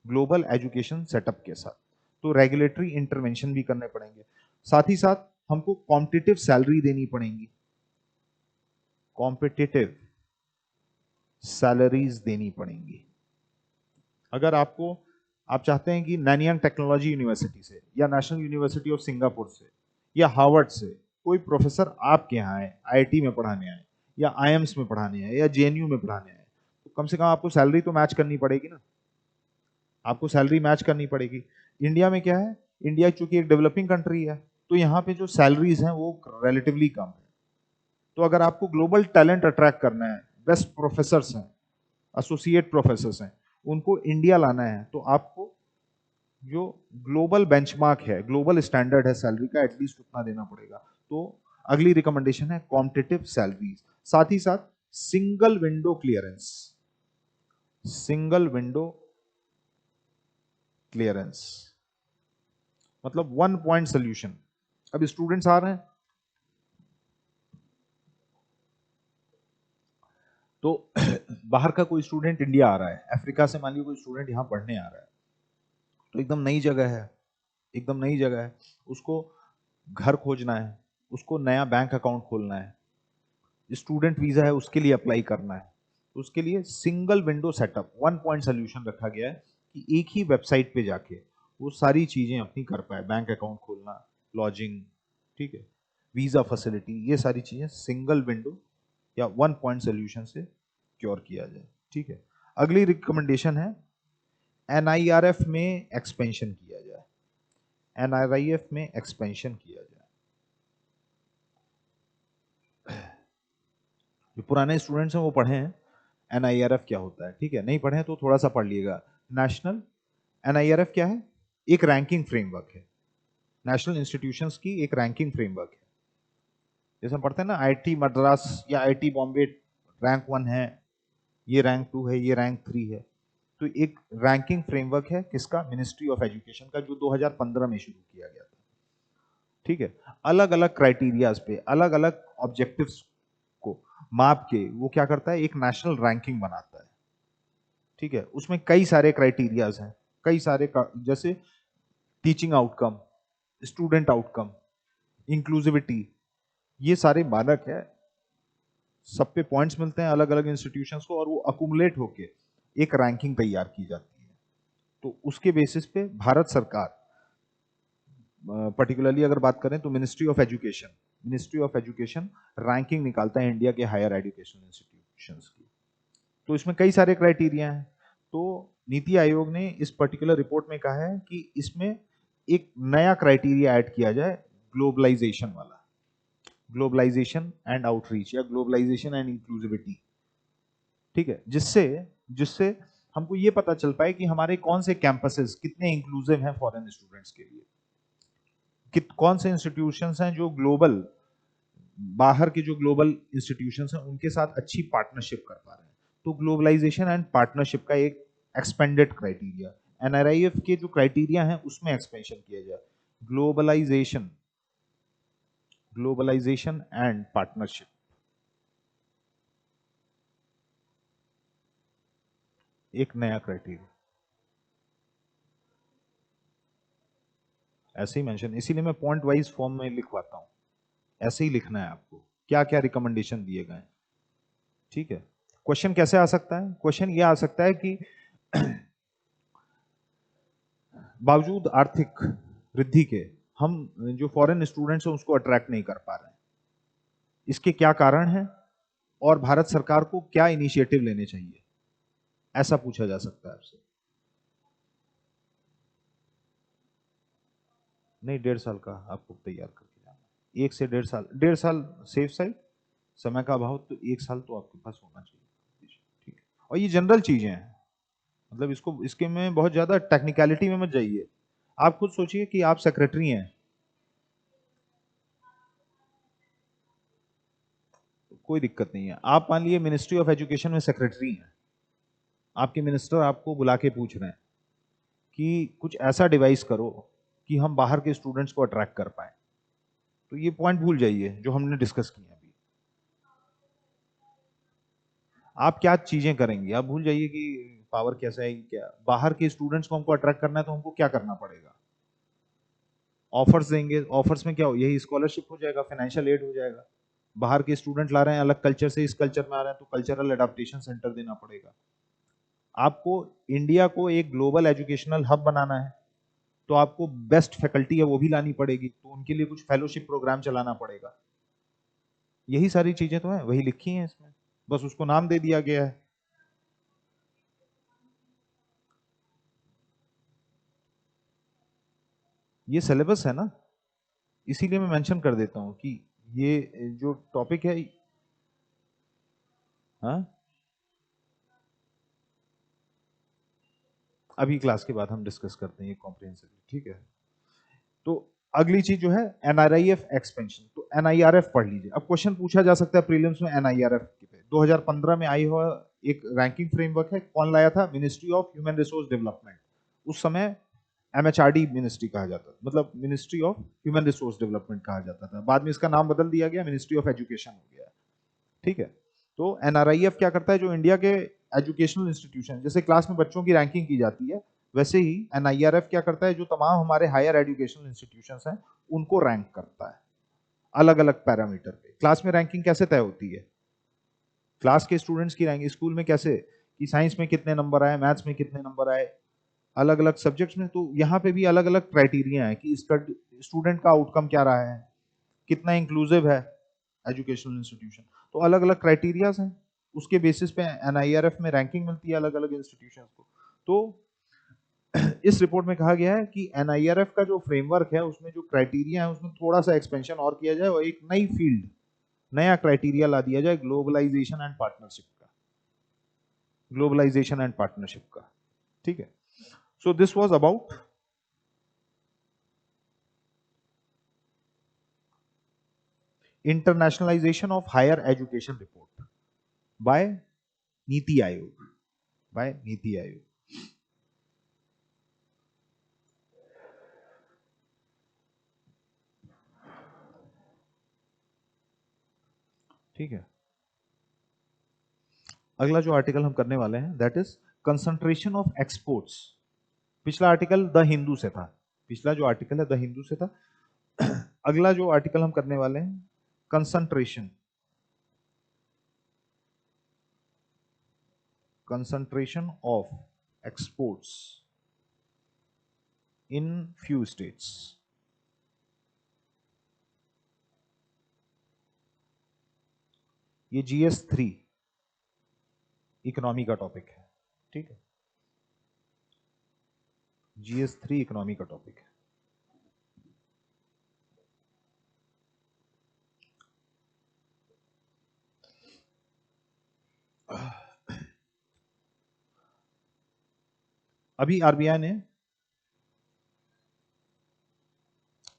ग्लोबल एजुकेशन सेटअप के साथ। तो रेगुलेटरी इंटरवेंशन भी करने पड़ेंगे, साथ ही साथ हमको कॉम्पिटिटिव सैलरी देनी पड़ेंगी, कॉम्पिटिटिव सैलरीज देनी पड़ेंगी। अगर आप चाहते हैं कि नैनियांग टेक्नोलॉजी यूनिवर्सिटी से या नेशनल यूनिवर्सिटी ऑफ सिंगापुर से या हार्वर्ड से कोई प्रोफेसर आपके यहाँ आए, आईआईटी में पढ़ाने आए या आईएम्स में पढ़ाने आए या जेएनयू में पढ़ाने आए, तो कम से कम आपको सैलरी तो मैच करनी पड़ेगी ना, आपको सैलरी मैच करनी पड़ेगी। इंडिया में क्या है, इंडिया चूंकि एक डेवलपिंग कंट्री है तो यहाँ पे जो सैलरीज हैं वो रिलेटिवली कम है। तो अगर आपको ग्लोबल टैलेंट अट्रैक्ट करना है, बेस्ट प्रोफेसर्स हैं, एसोसिएट प्रोफेसर्स हैं, उनको इंडिया लाना है तो आपको जो ग्लोबल बेंचमार्क है, ग्लोबल स्टैंडर्ड है सैलरी का, एटलीस्ट उतना देना पड़ेगा। तो अगली रिकमेंडेशन है कॉम्पिटिटिव सैलरीज। साथ ही साथ single window clearance, single window clearance मतलब वन पॉइंट सोल्यूशन। अब स्टूडेंट्स आ रहे हैं तो बाहर का कोई स्टूडेंट इंडिया आ रहा है, अफ्रीका से मान लीजिए कोई स्टूडेंट यहाँ पढ़ने आ रहा है, तो एकदम नई जगह है, एकदम नई जगह है, उसको घर खोजना है, उसको नया बैंक अकाउंट खोलना है, स्टूडेंट वीजा है उसके लिए अप्लाई करना है, तो उसके लिए single window setup, one point solution रखा गया है कि एक ही वेबसाइट पे जाके वो सारी चीजें अपनी कर पाए, बैंक अकाउंट खोलना, लॉजिंग, ठीक है, वीजा फैसिलिटी, ये सारी चीजें सिंगल विंडो या वन पॉइंट सोल्यूशन से क्योर किया जाए। ठीक है, अगली रिकमेंडेशन है एनआईआरएफ में एक्सपेंशन किया जाए, एनआरआईएफ में एक्सपेंशन किया जाए। जो पुराने स्टूडेंट्स हैं वो पढ़े हैं एनआईआरएफ क्या होता है, ठीक है, नहीं पढ़े हैं तो थोड़ा सा पढ़ लिएगा। नेशनल एनआईआरएफ क्या है? एक रैंकिंग फ्रेमवर्क है, नेशनल इंस्टीट्यूशंस की एक रैंकिंग फ्रेमवर्क है। जैसे हम पढ़ते हैं ना, आईआईटी मद्रास या आईआईटी बॉम्बे रैंक 1 है, ये रैंक 2 है, ये रैंक 3 है। तो एक रैंकिंग फ्रेमवर्क है किसका? मिनिस्ट्री ऑफ एजुकेशन का, जो 2015 में शुरू किया गया था। ठीक है, अलग अलग क्राइटेरियाज पे, अलग अलग ऑब्जेक्टिव्स को माप के वो क्या करता है, एक नेशनल रैंकिंग बनाता है। ठीक है, उसमें कई सारे क्राइटेरियाज हैं, कई सारे जैसे teaching outcome, student outcome, inclusivity, ये सारे मानक है, सब पे पॉइंट्स मिलते हैं अलग अलग इंस्टीट्यूशंस को, और वो अकुमुलेट होके एक रैंकिंग तैयार की जाती है। तो उसके बेसिस पे भारत सरकार, पर्टिकुलरली अगर बात करें तो मिनिस्ट्री ऑफ एजुकेशन रैंकिंग निकालता है इंडिया के हायर एजुकेशन इंस्टीट्यूशंस की। तो इसमें कई सारे क्राइटेरिया हैं। तो नीति आयोग ने इस पर्टिकुलर रिपोर्ट में कहा है कि इसमें एक नया क्राइटेरिया ऐड किया जाए, ग्लोबलाइजेशन वाला, ग्लोबलाइजेशन एंड आउटरीच या ग्लोबलाइजेशन एंड इंक्लूसिविटी। ठीक है, जिससे जिससे हमको ये पता चल पाए कि हमारे कौन से कैंपसेस कितने इंक्लूसिव हैं फॉरेन स्टूडेंट्स के लिए, कौन से इंस्टीट्यूशंस हैं जो ग्लोबल, बाहर के जो ग्लोबल इंस्टीट्यूशंस हैं उनके साथ अच्छी पार्टनरशिप कर पा रहे हैं। तो ग्लोबलाइजेशन एंड पार्टनरशिप का एक एक्सपेंडेड क्राइटेरिया, एनआरआईएफ के जो क्राइटेरिया हैं उसमें एक्सपेंशन किया जाए, ग्लोबलाइजेशन, ग्लोबलाइजेशन एंड पार्टनरशिप, एक नया क्राइटेरिया ऐसे ही मेंशन, इसीलिए मैं पॉइंट वाइज फॉर्म में लिखवाता हूं, ऐसे ही लिखना है आपको क्या क्या रिकमेंडेशन दिए गए। ठीक है, क्वेश्चन कैसे आ सकता है? क्वेश्चन ये आ सकता है कि बावजूद आर्थिक वृद्धि के हम जो फॉरेन स्टूडेंट्स हैं उसको अट्रैक्ट नहीं कर पा रहे हैं, इसके क्या कारण है और भारत सरकार को क्या इनिशिएटिव लेने चाहिए, ऐसा पूछा जा सकता है आपसे। नहीं, 1.5 साल का आपको तैयार करके जाना, 1 से 1.5 साल, 1.5 साल सेफ साइड, समय का अभाव, तो 1 साल तो आपके पास होना चाहिए। ठीक है, और ये जनरल चीजें हैं, मतलब इसको, इसके में बहुत ज्यादा टेक्निकलिटी में मत जाइए। आप खुद सोचिए कि आप सेक्रेटरी हैं, कोई दिक्कत नहीं है, आप मान लिए मिनिस्ट्री ऑफ एजुकेशन में सेक्रेटरी हैं, आपके मिनिस्टर आपको बुला के पूछ रहे हैं कि कुछ ऐसा डिवाइस करो कि हम बाहर के स्टूडेंट्स को अट्रैक्ट कर पाए, तो ये पॉइंट भूल जाइए जो हमने डिस्कस किया अभी। आप क्या चीजें करेंगे, आप भूल जाइए कि पावर कैसा है, क्या बाहर के स्टूडेंट्स को हमको अट्रैक्ट करना है तो हमको क्या करना पड़ेगा, ऑफर्स देंगे, ऑफर्स में क्या हो, यही स्कॉलरशिप हो जाएगा, फाइनेंशियल एड हो जाएगा। बाहर के स्टूडेंट ला रहे हैं अलग कल्चर से, इस कल्चर में आ रहे हैं तो कल्चरल एडाप्टेशन सेंटर देना पड़ेगा। आपको इंडिया को एक ग्लोबल एजुकेशनल हब बनाना है तो आपको बेस्ट फैकल्टी है वो भी लानी पड़ेगी, तो उनके लिए कुछ फेलोशिप प्रोग्राम चलाना पड़ेगा। यही सारी चीजें तो हैं, वही लिखी हैं इसमें, बस उसको नाम दे दिया गया है। ये सिलेबस है ना, इसीलिए मैं मेंशन कर देता हूं कि ये जो टॉपिक है, हाँ, अभी क्लास के बाद हम डिस्कस करते हैं ये कॉम्प्रिहेंसिवली। ठीक है, तो अगली चीज जो है एनआरआईएफ एक्सपेंशन, तो एनआईआरएफ पढ़ लीजिए। अब क्वेश्चन पूछा जा सकता है प्रीलिम्स में एनआईआरएफ पे, 2015 में आई हुआ एक रैंकिंग फ्रेमवर्क है, कौन लाया था? Ministry of human resource development, उस समय एमएचआरडी मिनिस्ट्री कहा जाता था, मतलब ministry of human resource development कहा जाता था, बाद में इसका नाम बदल दिया गया, मिनिस्ट्री ऑफ एजुकेशन हो गया। ठीक है, तो एनआरआईएफ क्या करता है, जो इंडिया के एजुकेशनल इंस्टीट्यूशन, जैसे क्लास में बच्चों की रैंकिंग की जाती है, वैसे ही एनआईआरएफ क्या करता है, जो तमाम हमारे हायर एजुकेशनल इंस्टीट्यूशंस हैं उनको रैंक करता है। अलग अलग पैरामीटर पे। क्लास में रैंकिंग कैसे तय होती है? क्लास के स्टूडेंट्स की रैंकिंग स्कूल में कैसे, कि साइंस में कितने नंबर आए, मैथ्स में कितने नंबर आए, अलग अलग सब्जेक्ट्स में। तो यहाँ पे भी अलग अलग क्राइटेरिया है कि इसका स्टूडेंट का आउटकम क्या रहा है, कितना इंक्लूसिव है एजुकेशनल इंस्टीट्यूशन। तो अलग अलग क्राइटेरियाज हैं, उसके बेसिस पे एनआईआरएफ में रैंकिंग मिलती है अलग अलग इंस्टीट्यूशन को। तो इस रिपोर्ट में कहा गया है कि एनआईआरएफ का जो फ्रेमवर्क है उसमें जो क्राइटेरिया है उसमें थोड़ा सा एक्सपेंशन और किया जाए और एक नई फील्ड, नया क्राइटेरिया ला दिया जाए ग्लोबलाइजेशन एंड पार्टनरशिप का, ग्लोबलाइजेशन एंड पार्टनरशिप का। ठीक है, so this was about internationalisation of higher education report by Niti Aayog, bye Niti आयोग। ठीक है, अगला जो आर्टिकल हम करने वाले हैं that is concentration of exports. पिछला आर्टिकल द हिंदू से था, पिछला जो आर्टिकल है द हिंदू से था। अगला जो आर्टिकल हम करने वाले हैं concentration, concentration of exports in few states। ये GS3 इकोनॉमी का टॉपिक है। ठीक है, GS3 इकोनॉमी का टॉपिक है। अभी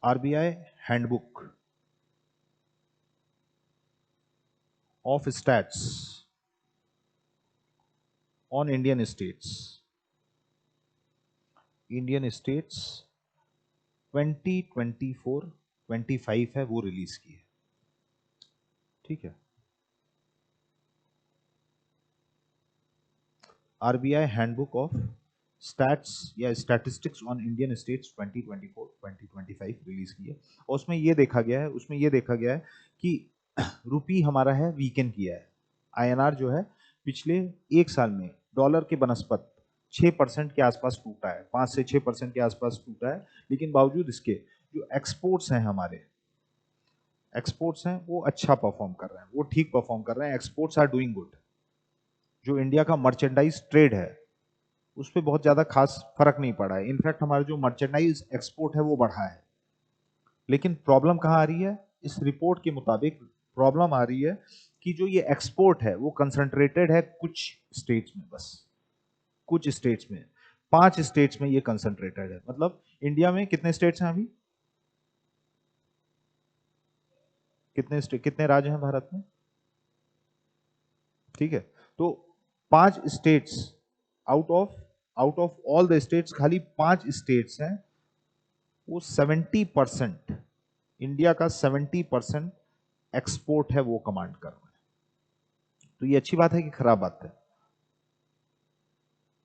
RBI handbook of stats on Indian states, Indian states 2024-25 है वो रिलीज की है। ठीक है, आरबीआई हैंडबुक ऑफ स्टैट्स या statistics on Indian states 2024-2025 release की है। और उसमें ये देखा गया है, कि रुपी हमारा है वीकन किया है। आईएनआर जो है पिछले एक साल में डॉलर के बनस्पत 6% के आसपास टूटा है, 5 से 6% के आसपास टूटा है। लेकिन बावजूद इसके जो एक्सपोर्ट्स हैं हमारे, एक्सपोर्ट्स हैं वो अच्छा परफॉर्म कर रहे हैं, वो ठीक परफॉर्म कर रहे हैं, एक्सपोर्ट्स आर डूइंग गुड। जो इंडिया का मर्चेंडाइज ट्रेड है उस पर बहुत ज्यादा खास फर्क नहीं पड़ा है। इनफैक्ट हमारा जो मर्चेंडाइज एक्सपोर्ट है वो बढ़ा है। लेकिन प्रॉब्लम कहाँ आ रही है? इस रिपोर्ट के मुताबिक प्रॉब्लम आ रही है कि जो ये एक्सपोर्ट है वो कंसंट्रेटेड है कुछ स्टेट्स में, बस कुछ स्टेट्स में, 5 स्टेट्स में ये कंसंट्रेटेड है। मतलब इंडिया में कितने स्टेट्स हैं अभी, कितने राज्य हैं भारत में? ठीक है, तो 5 states out of all the states खाली 5 स्टेट्स हैं वो 70%, इंडिया का 70% एक्सपोर्ट है वो कमांड कर रहा है। तो ये अच्छी बात है कि खराब बात है?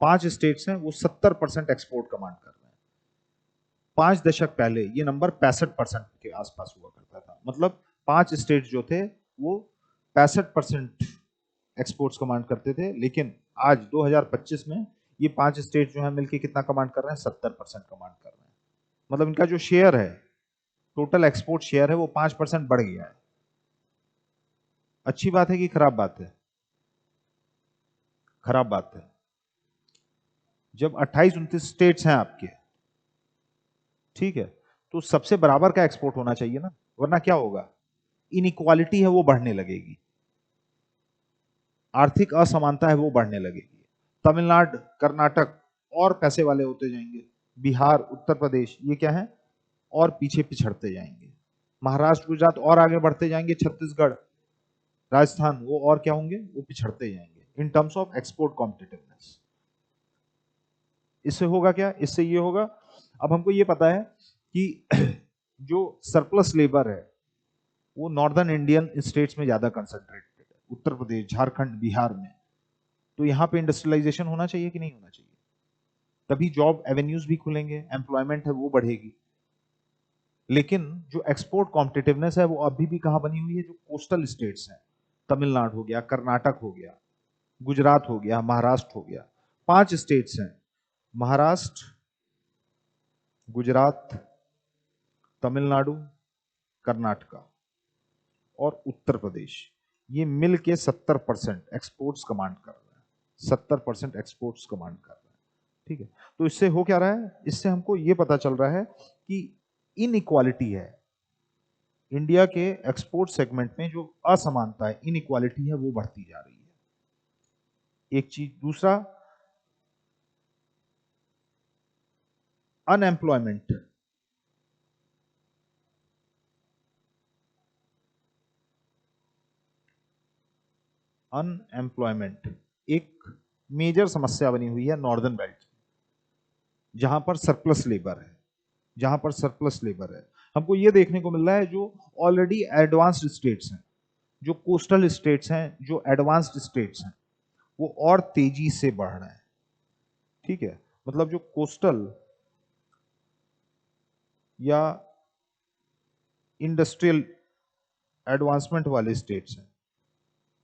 5 स्टेट्स हैं वो 70% एक्सपोर्ट कमांड कर रहे हैं। 5 दशक पहले ये नंबर 65% के आसपास हुआ करता था। मतलब 5 स्टेट जो थे वो 65% एक्सपोर्ट्स कमांड करते थे। लेकिन आज 2025 में ये 5 स्टेट जो है मिलकर कितना कमांड कर रहे हैं? 70% कमांड कर रहे हैं। मतलब इनका जो शेयर है, टोटल एक्सपोर्ट शेयर है वो 5% बढ़ गया है। अच्छी बात है कि खराब बात है? खराब बात है। जब 28-29 स्टेट्स हैं आपके, ठीक है, तो सबसे बराबर का एक्सपोर्ट होना चाहिए ना, वरना क्या होगा? इनइक्वालिटी है वो बढ़ने लगेगी, आर्थिक असमानता है वो बढ़ने लगेगी। तमिलनाडु, कर्नाटक और पैसे वाले होते जाएंगे, बिहार, उत्तर प्रदेश ये क्या है? और पीछे पिछड़ते जाएंगे। महाराष्ट्र, गुजरात और आगे बढ़ते जाएंगे, छत्तीसगढ़, राजस्थान वो और क्या होंगे? वो पिछड़ते जाएंगे in terms of export competitiveness. इससे होगा क्या? इससे ये होगा, अब हमको ये पता है कि जो सरप्लस लेबर है वो नॉर्दर्न इंडियन स्टेट्स में ज्यादा कंसंट्रेटेड है, उत्तर प्रदेश, झारखंड, बिहार में। तो यहाँ पे इंडस्ट्रियलाइजेशन होना चाहिए कि नहीं होना चाहिए? तभी जॉब एवेन्यूज भी खुलेंगे, एम्प्लॉयमेंट है वो बढ़ेगी। लेकिन जो एक्सपोर्ट कॉम्पिटिटिवनेस है वो अभी भी कहां बनी हुई है? जो कोस्टल स्टेट्स हैं, तमिलनाडु हो गया, कर्नाटक हो गया, गुजरात हो गया, महाराष्ट्र हो गया। 5 स्टेट्स हैं, महाराष्ट्र, गुजरात, तमिलनाडु, कर्नाटका और उत्तर प्रदेश। ये मिल के 70% एक्सपोर्ट्स कमांड कर रहे हैं, 70% एक्सपोर्ट्स कमांड कर रहे हैं। ठीक है, तो इससे हो क्या रहा है? इससे हमको ये पता चल रहा है कि इनइक्वालिटी है इंडिया के एक्सपोर्ट सेगमेंट में, जो असमानता है, इनइक्वालिटी है, वो बढ़ती जा रही है। एक चीज। दूसरा, अनएम्प्लॉयमेंट। अनएम्प्लॉयमेंट एक मेजर समस्या बनी हुई है नॉर्दर्न बेल्ट, जहां पर सरप्लस लेबर है, जहां पर सरप्लस लेबर है। हमको ये देखने को मिल रहा है, जो ऑलरेडी एडवांस्ड स्टेट्स हैं, जो कोस्टल स्टेट्स हैं, जो एडवांस्ड स्टेट्स हैं, वो और तेजी से बढ़ रहे हैं। ठीक है, मतलब जो कोस्टल या इंडस्ट्रियल एडवांसमेंट वाले स्टेट्स हैं,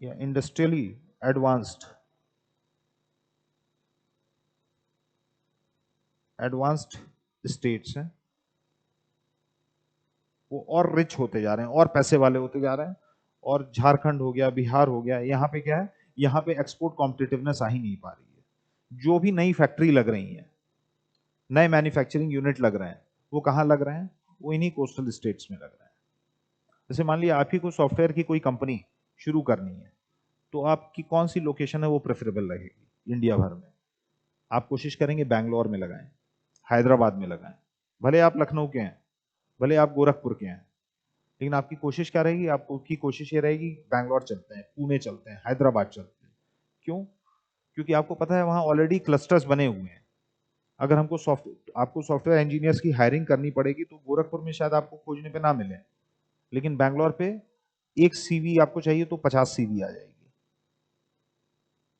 या इंडस्ट्रियली एडवांस्ड एडवांस्ड स्टेट्स हैं, वो और रिच होते जा रहे हैं, और पैसे वाले होते जा रहे हैं। और झारखंड हो गया, बिहार हो गया, यहाँ पे क्या है? यहाँ पे एक्सपोर्ट कॉम्पिटिटिवनेस आ ही नहीं पा रही है। जो भी नई फैक्ट्री लग रही है, नए मैन्युफैक्चरिंग यूनिट लग रहे हैं, वो कहाँ लग रहे हैं? वो इन्हीं कोस्टल स्टेट्स में लग रहे हैं। जैसे मान लिया आप ही को सॉफ्टवेयर की कोई कंपनी शुरू करनी है, तो आपकी कौन सी लोकेशन है वो प्रेफरेबल रहेगी इंडिया भर में? आप कोशिश करेंगे बैंगलोर में लगाएं, हैदराबाद में लगाएं, भले आप लखनऊ के हैं, भले आप गोरखपुर के हैं, लेकिन आपकी कोशिश क्या रहेगी? आपकी कोशिश ये रहेगी बैंगलोर चलते हैं, पुणे चलते हैं, हैदराबाद चलते हैं। क्यों? क्योंकि आपको पता है वहां ऑलरेडी क्लस्टर्स बने हुए हैं। अगर हमको आपको सॉफ्टवेयर इंजीनियर्स की हायरिंग करनी पड़ेगी तो गोरखपुर में शायद आपको खोजने पे ना मिले, लेकिन बैंगलोर पे एक सीवी आपको चाहिए तो 50 सीवी आ जाएगी।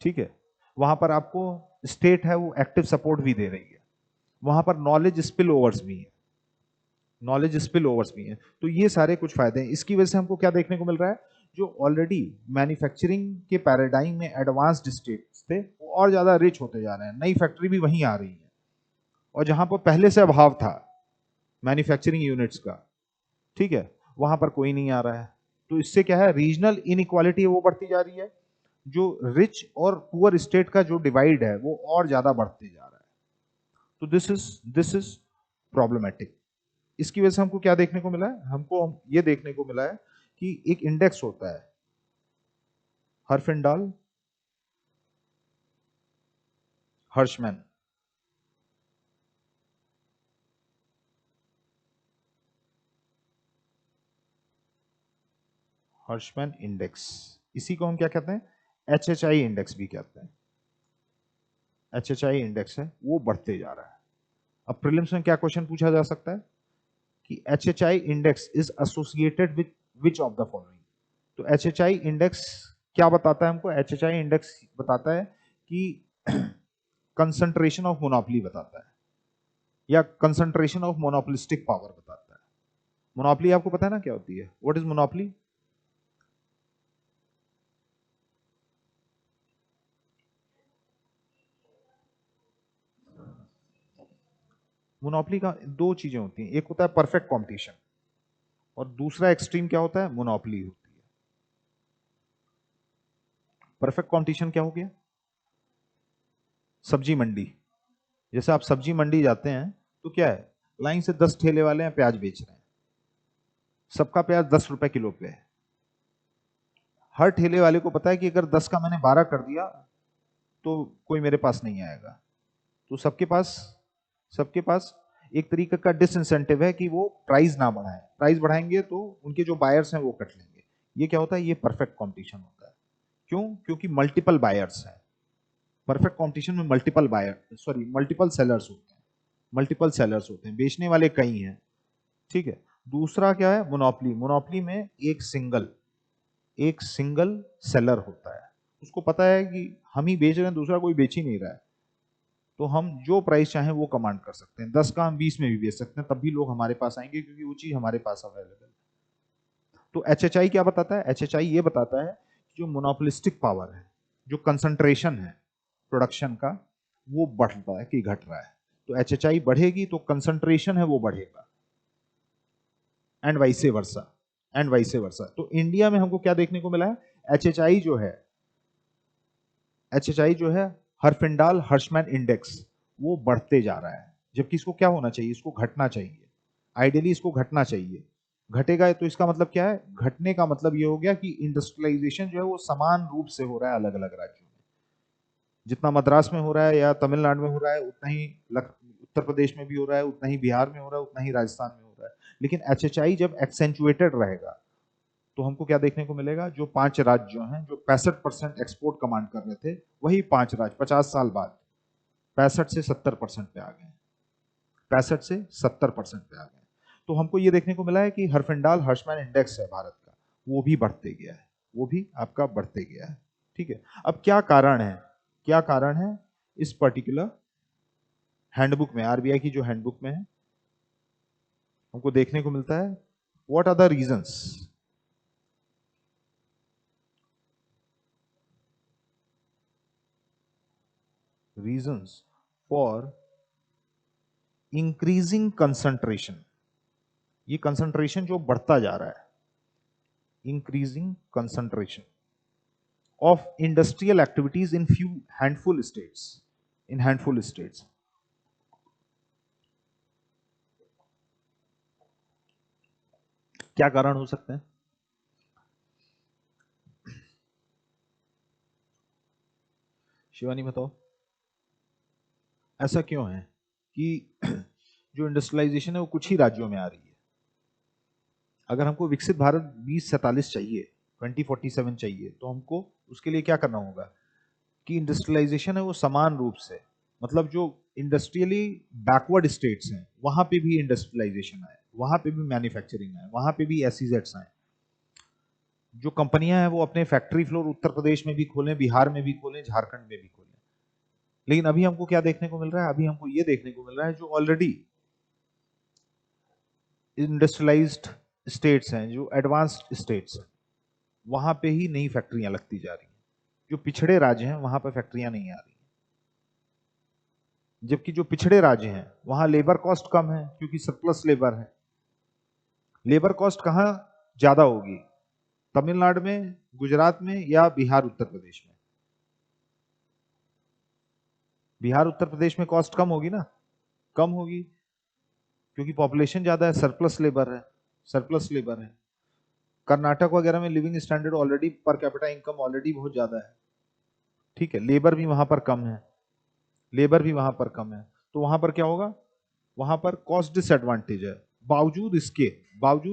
ठीक है, वहां पर आपको स्टेट है वो एक्टिव सपोर्ट भी दे रही है, वहां पर नॉलेज स्पिल ओवर्स भी है, नॉलेज स्पिल ओवर्स भी हैं। तो ये सारे कुछ फायदे हैं। इसकी वजह से हमको क्या देखने को मिल रहा है? जो ऑलरेडी मैन्युफैक्चरिंग के पैराडाइम में एडवांस्ड स्टेट्स थे, वो और ज्यादा रिच होते जा रहे हैं, नई फैक्ट्री भी वहीं आ रही है। और जहां पर पहले से अभाव था मैन्युफैक्चरिंग यूनिट्स का, ठीक है, वहां पर कोई नहीं आ रहा है। तो इससे क्या है? रीजनल इनइक्वालिटी वो बढ़ती जा रही है, जो रिच और पुअर स्टेट का जो डिवाइड है वो और ज्यादा बढ़ते जा रहा है। तो दिस इज प्रॉब्लमेटिक। इसकी वजह से हमको क्या देखने को मिला है? हमको ये देखने को मिला है कि एक इंडेक्स होता है, हर्फिंडाल हर्शमैन, हर्शमैन इंडेक्स। इसी को हम क्या कहते हैं? एचएचआई इंडेक्स भी कहते हैं। एचएचआई इंडेक्स है, वो बढ़ते जा रहा है। अब प्रीलिम्स में क्या क्वेश्चन पूछा जा सकता है कि HHI index is associated with which of the following? तो एचएचआई इंडेक्स क्या बताता है हमको? एचएचआई इंडेक्स बताता है कि कंसंट्रेशन ऑफ मोनोपोली बताता है, या कंसंट्रेशन ऑफ मोनोपोलिस्टिक पावर बताता है। मोनोपोली आपको पता है ना क्या होती है? What is monopoly? मोनोपोली का दो चीजें होती हैं, एक होता है परफेक्ट कंपटीशन, और दूसरा एक्सट्रीम क्या होता है? मोनोपोली होती है। परफेक्ट कंपटीशन क्या हो गया? सब्जी मंडी। जैसे आप सब्जी मंडी जाते हैं तो क्या है? लाइन से 10 ठेले वाले हैं, प्याज बेच रहे हैं, सबका प्याज 10 रुपए किलो पे है। हर ठेले वाले को पता है कि अगर 10 का मैंने 12 कर दिया तो कोई मेरे पास नहीं आएगा। तो सबके पास एक तरीके का डिसइंसेंटिव है कि वो प्राइस ना बढ़ाएं। प्राइस बढ़ाएंगे तो उनके जो बायर्स हैं वो कट लेंगे। ये क्या होता है? ये परफेक्ट कंपटीशन होता है। क्यों? क्योंकि मल्टीपल बायर्स हैं। परफेक्ट कंपटीशन में मल्टीपल सेलर्स होते हैं, बेचने वाले कई हैं। ठीक है। दूसरा क्या है? मोनोपोली। मोनोपोली में एक सिंगल सेलर होता है, उसको पता है कि हम ही बेच रहे हैं, दूसरा कोई बेच ही नहीं रहा है, तो हम जो प्राइस चाहें वो कमांड कर सकते हैं। 10 का हम 20 में भी बेच सकते हैं, तब भी लोग हमारे पास आएंगे क्योंकि वो चीज हमारे पास अवेलेबल है। तो एचएचआई क्या बताता है? एचएचआई ये बताता है कि जो मोनोपोलिस्टिक पावर है, जो कंसंट्रेशन है प्रोडक्शन का, वो बढ़ रहा है कि घट रहा है। तो एचएचआई बढ़ेगी तो कंसंट्रेशन है वो बढ़ेगा, and vice versa, and vice versa. तो इंडिया में हमको क्या देखने को मिला है? एचएचआई जो है, एचएचआई जो है हर्फिंडाल हर्शमैन इंडेक्स, वो बढ़ते जा रहा है, जबकि इसको क्या होना चाहिए? इसको घटना चाहिए। आइडियली इसको घटना चाहिए। घटेगा तो इसका मतलब क्या है? घटने का मतलब ये हो गया कि इंडस्ट्रियलाइजेशन जो है वो समान रूप से हो रहा है अलग अलग राज्यों में। जितना मद्रास में हो रहा है या तमिलनाडु में हो रहा है, उतना ही उत्तर प्रदेश में भी हो रहा है, उतना ही बिहार में हो रहा है, उतना ही राजस्थान में हो रहा है। लेकिन एचएचआई जब एक्सेंचुएटेड रहेगा तो हमको क्या देखने को मिलेगा? जो 5 राज्य जो हैं, जो 65% एक्सपोर्ट कमांड कर रहे थे, वही 5 राज्य 50 साल बाद 65 से 70% पे आ गए। 65 से 70% पे आ गए। तो हमको ये देखने को मिला है कि हर्फिंडाल हर्शमैन इंडेक्स है भारत का, वो भी बढ़ते गया है, वो भी आपका बढ़ते गया है। ठीक है, अब क्या कारण है? क्या कारण है? इस पर्टिकुलर हैंडबुक में, आरबीआई की जो हैंडबुक में है, हमको देखने को मिलता है what are the reasons. Reasons for increasing concentration. ये कंसंट्रेशन जो बढ़ता जा रहा है, increasing concentration of industrial activities in few handful states, in handful states। क्या कारण हो सकते हैं? शिवानी बताओ, ऐसा क्यों है कि जो इंडस्ट्रियलाइजेशन है वो कुछ ही राज्यों में आ रही है? अगर हमको विकसित भारत 2047 चाहिए, 2047 चाहिए, तो हमको उसके लिए क्या करना होगा कि इंडस्ट्रियलाइजेशन है वो समान रूप से, मतलब जो इंडस्ट्रियली बैकवर्ड स्टेट्स हैं वहां पे भी इंडस्ट्रियलाइजेशन आए, वहां पे भी मैन्युफैक्चरिंग आए, वहां पे भी एसईजेड्स आए। जो कंपनियां हैं वो अपने फैक्ट्री फ्लोर उत्तर प्रदेश में भी खोलें, बिहार में भी खोलें, झारखंड में भी खोलें। लेकिन अभी हमको क्या देखने को मिल रहा है? अभी हमको ये देखने को मिल रहा है जो ऑलरेडी इंडस्ट्रियलाइज्ड स्टेट्स हैं, जो एडवांस्ड स्टेट्स हैं, वहां पे ही नई फैक्ट्रियां लगती जा रही हैं। जो पिछड़े राज्य हैं वहां पर फैक्ट्रियां नहीं आ रही, जबकि जो पिछड़े राज्य हैं वहां लेबर कॉस्ट कम है क्योंकि सरप्लस लेबर है। लेबर कॉस्ट कहाँ ज्यादा होगी? तमिलनाडु में, गुजरात में, या बिहार उत्तर प्रदेश में? बिहार उत्तर प्रदेश में कॉस्ट कम होगी ना, कम होगी, क्योंकि पॉपुलेशन ज्यादा है, सरप्लस लेबर है, सरप्लस लेबर है। कर्नाटक वगैरह में living standard already, per capita income already बहुत ज्यादा है। ठीक है, लेबर भी वहां पर कम है, लेबर भी वहां पर कम है। तो वहां पर क्या होगा? वहां पर कॉस्ट डिसएडवांटेज है। बावजूद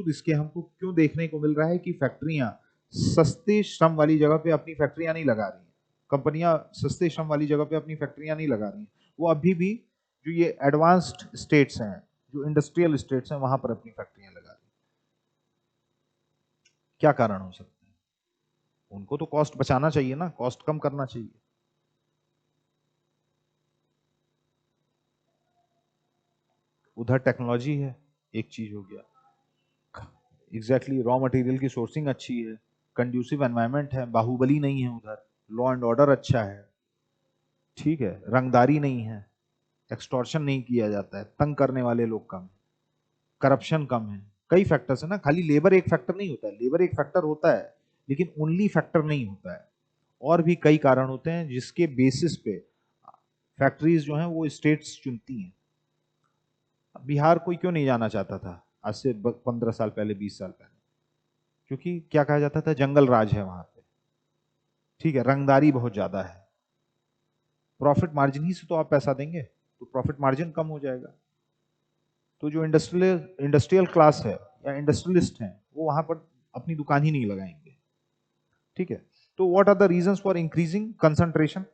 इसके हमको क्यों देखने को मिल रहा है कि फैक्ट्रियां सस्ते श्रम वाली जगह पे अपनी फैक्ट्रियां नहीं लगा रही हैं, कंपनियां सस्ते श्रम वाली जगह पे अपनी फैक्ट्रियां नहीं लगा रही हैं, वो अभी भी जो ये एडवांस्ड स्टेट्स हैं, जो इंडस्ट्रियल स्टेट्स हैं, वहां पर अपनी फैक्ट्रियां लगा रही हैं। क्या कारण हो सकता है? उनको तो कॉस्ट बचाना चाहिए ना, कॉस्ट कम करना चाहिए। उधर टेक्नोलॉजी है, एक चीज हो गया, एग्जैक्टली रॉ मटेरियल की सोर्सिंग अच्छी है, कंड्यूसिव एनवायरनमेंट है, बाहुबली नहीं है उधर, लॉ एंड ऑर्डर अच्छा है, ठीक है, रंगदारी नहीं है, एक्सटॉर्शन नहीं किया जाता है, तंग करने वाले लोग कम है, करप्शन कम है। कई फैक्टर्स है ना, खाली लेबर एक फैक्टर नहीं होता है, लेबर एक फैक्टर होता है लेकिन ओनली फैक्टर नहीं होता है, और भी कई कारण होते हैं जिसके बेसिस पे फैक्ट्रीज जो हैं वो स्टेट्स चुनती हैं। बिहार कोई क्यों नहीं जाना चाहता था आज से 15 साल पहले, 20 साल पहले? क्योंकि क्या कहा जाता था? जंगल राज है वहां पे, ठीक है, रंगदारी बहुत ज्यादा है, प्रॉफिट मार्जिन ही से तो आप पैसा देंगे, तो प्रॉफिट मार्जिन कम हो जाएगा। तो जो इंडस्ट्रियल क्लास है या इंडस्ट्रियलिस्ट हैं वो वहां पर अपनी दुकान ही नहीं लगाएंगे। ठीक है, तो what are the reasons for increasing concentration?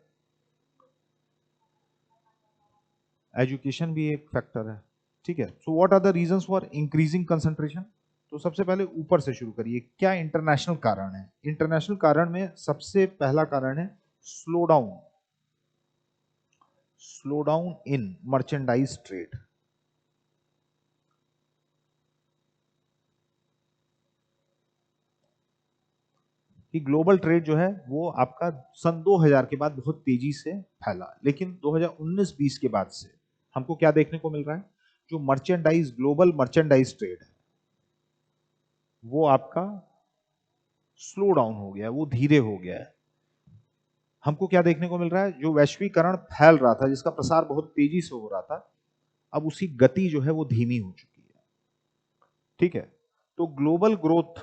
Education भी एक फैक्टर है। ठीक है, so what are the reasons for increasing concentration? तो सबसे पहले ऊपर से शुरू करिए, क्या इंटरनेशनल कारण है? इंटरनेशनल कारण में सबसे पहला कारण है slow down, slow down in merchandise trade. कि ग्लोबल ट्रेड जो है वो आपका सन 2000 के बाद बहुत तेजी से फैला, लेकिन 2019-20 के बाद से हमको क्या देखने को मिल रहा है, जो मर्चेंडाइज ग्लोबल मर्चेंडाइज ट्रेड है वो आपका स्लो डाउन हो गया है, वो धीरे हो गया है। हमको क्या देखने को मिल रहा है, जो वैश्वीकरण फैल रहा था, जिसका प्रसार बहुत तेजी से हो रहा था, अब उसी गति जो है वो धीमी हो चुकी है। ठीक है, तो ग्लोबल ग्रोथ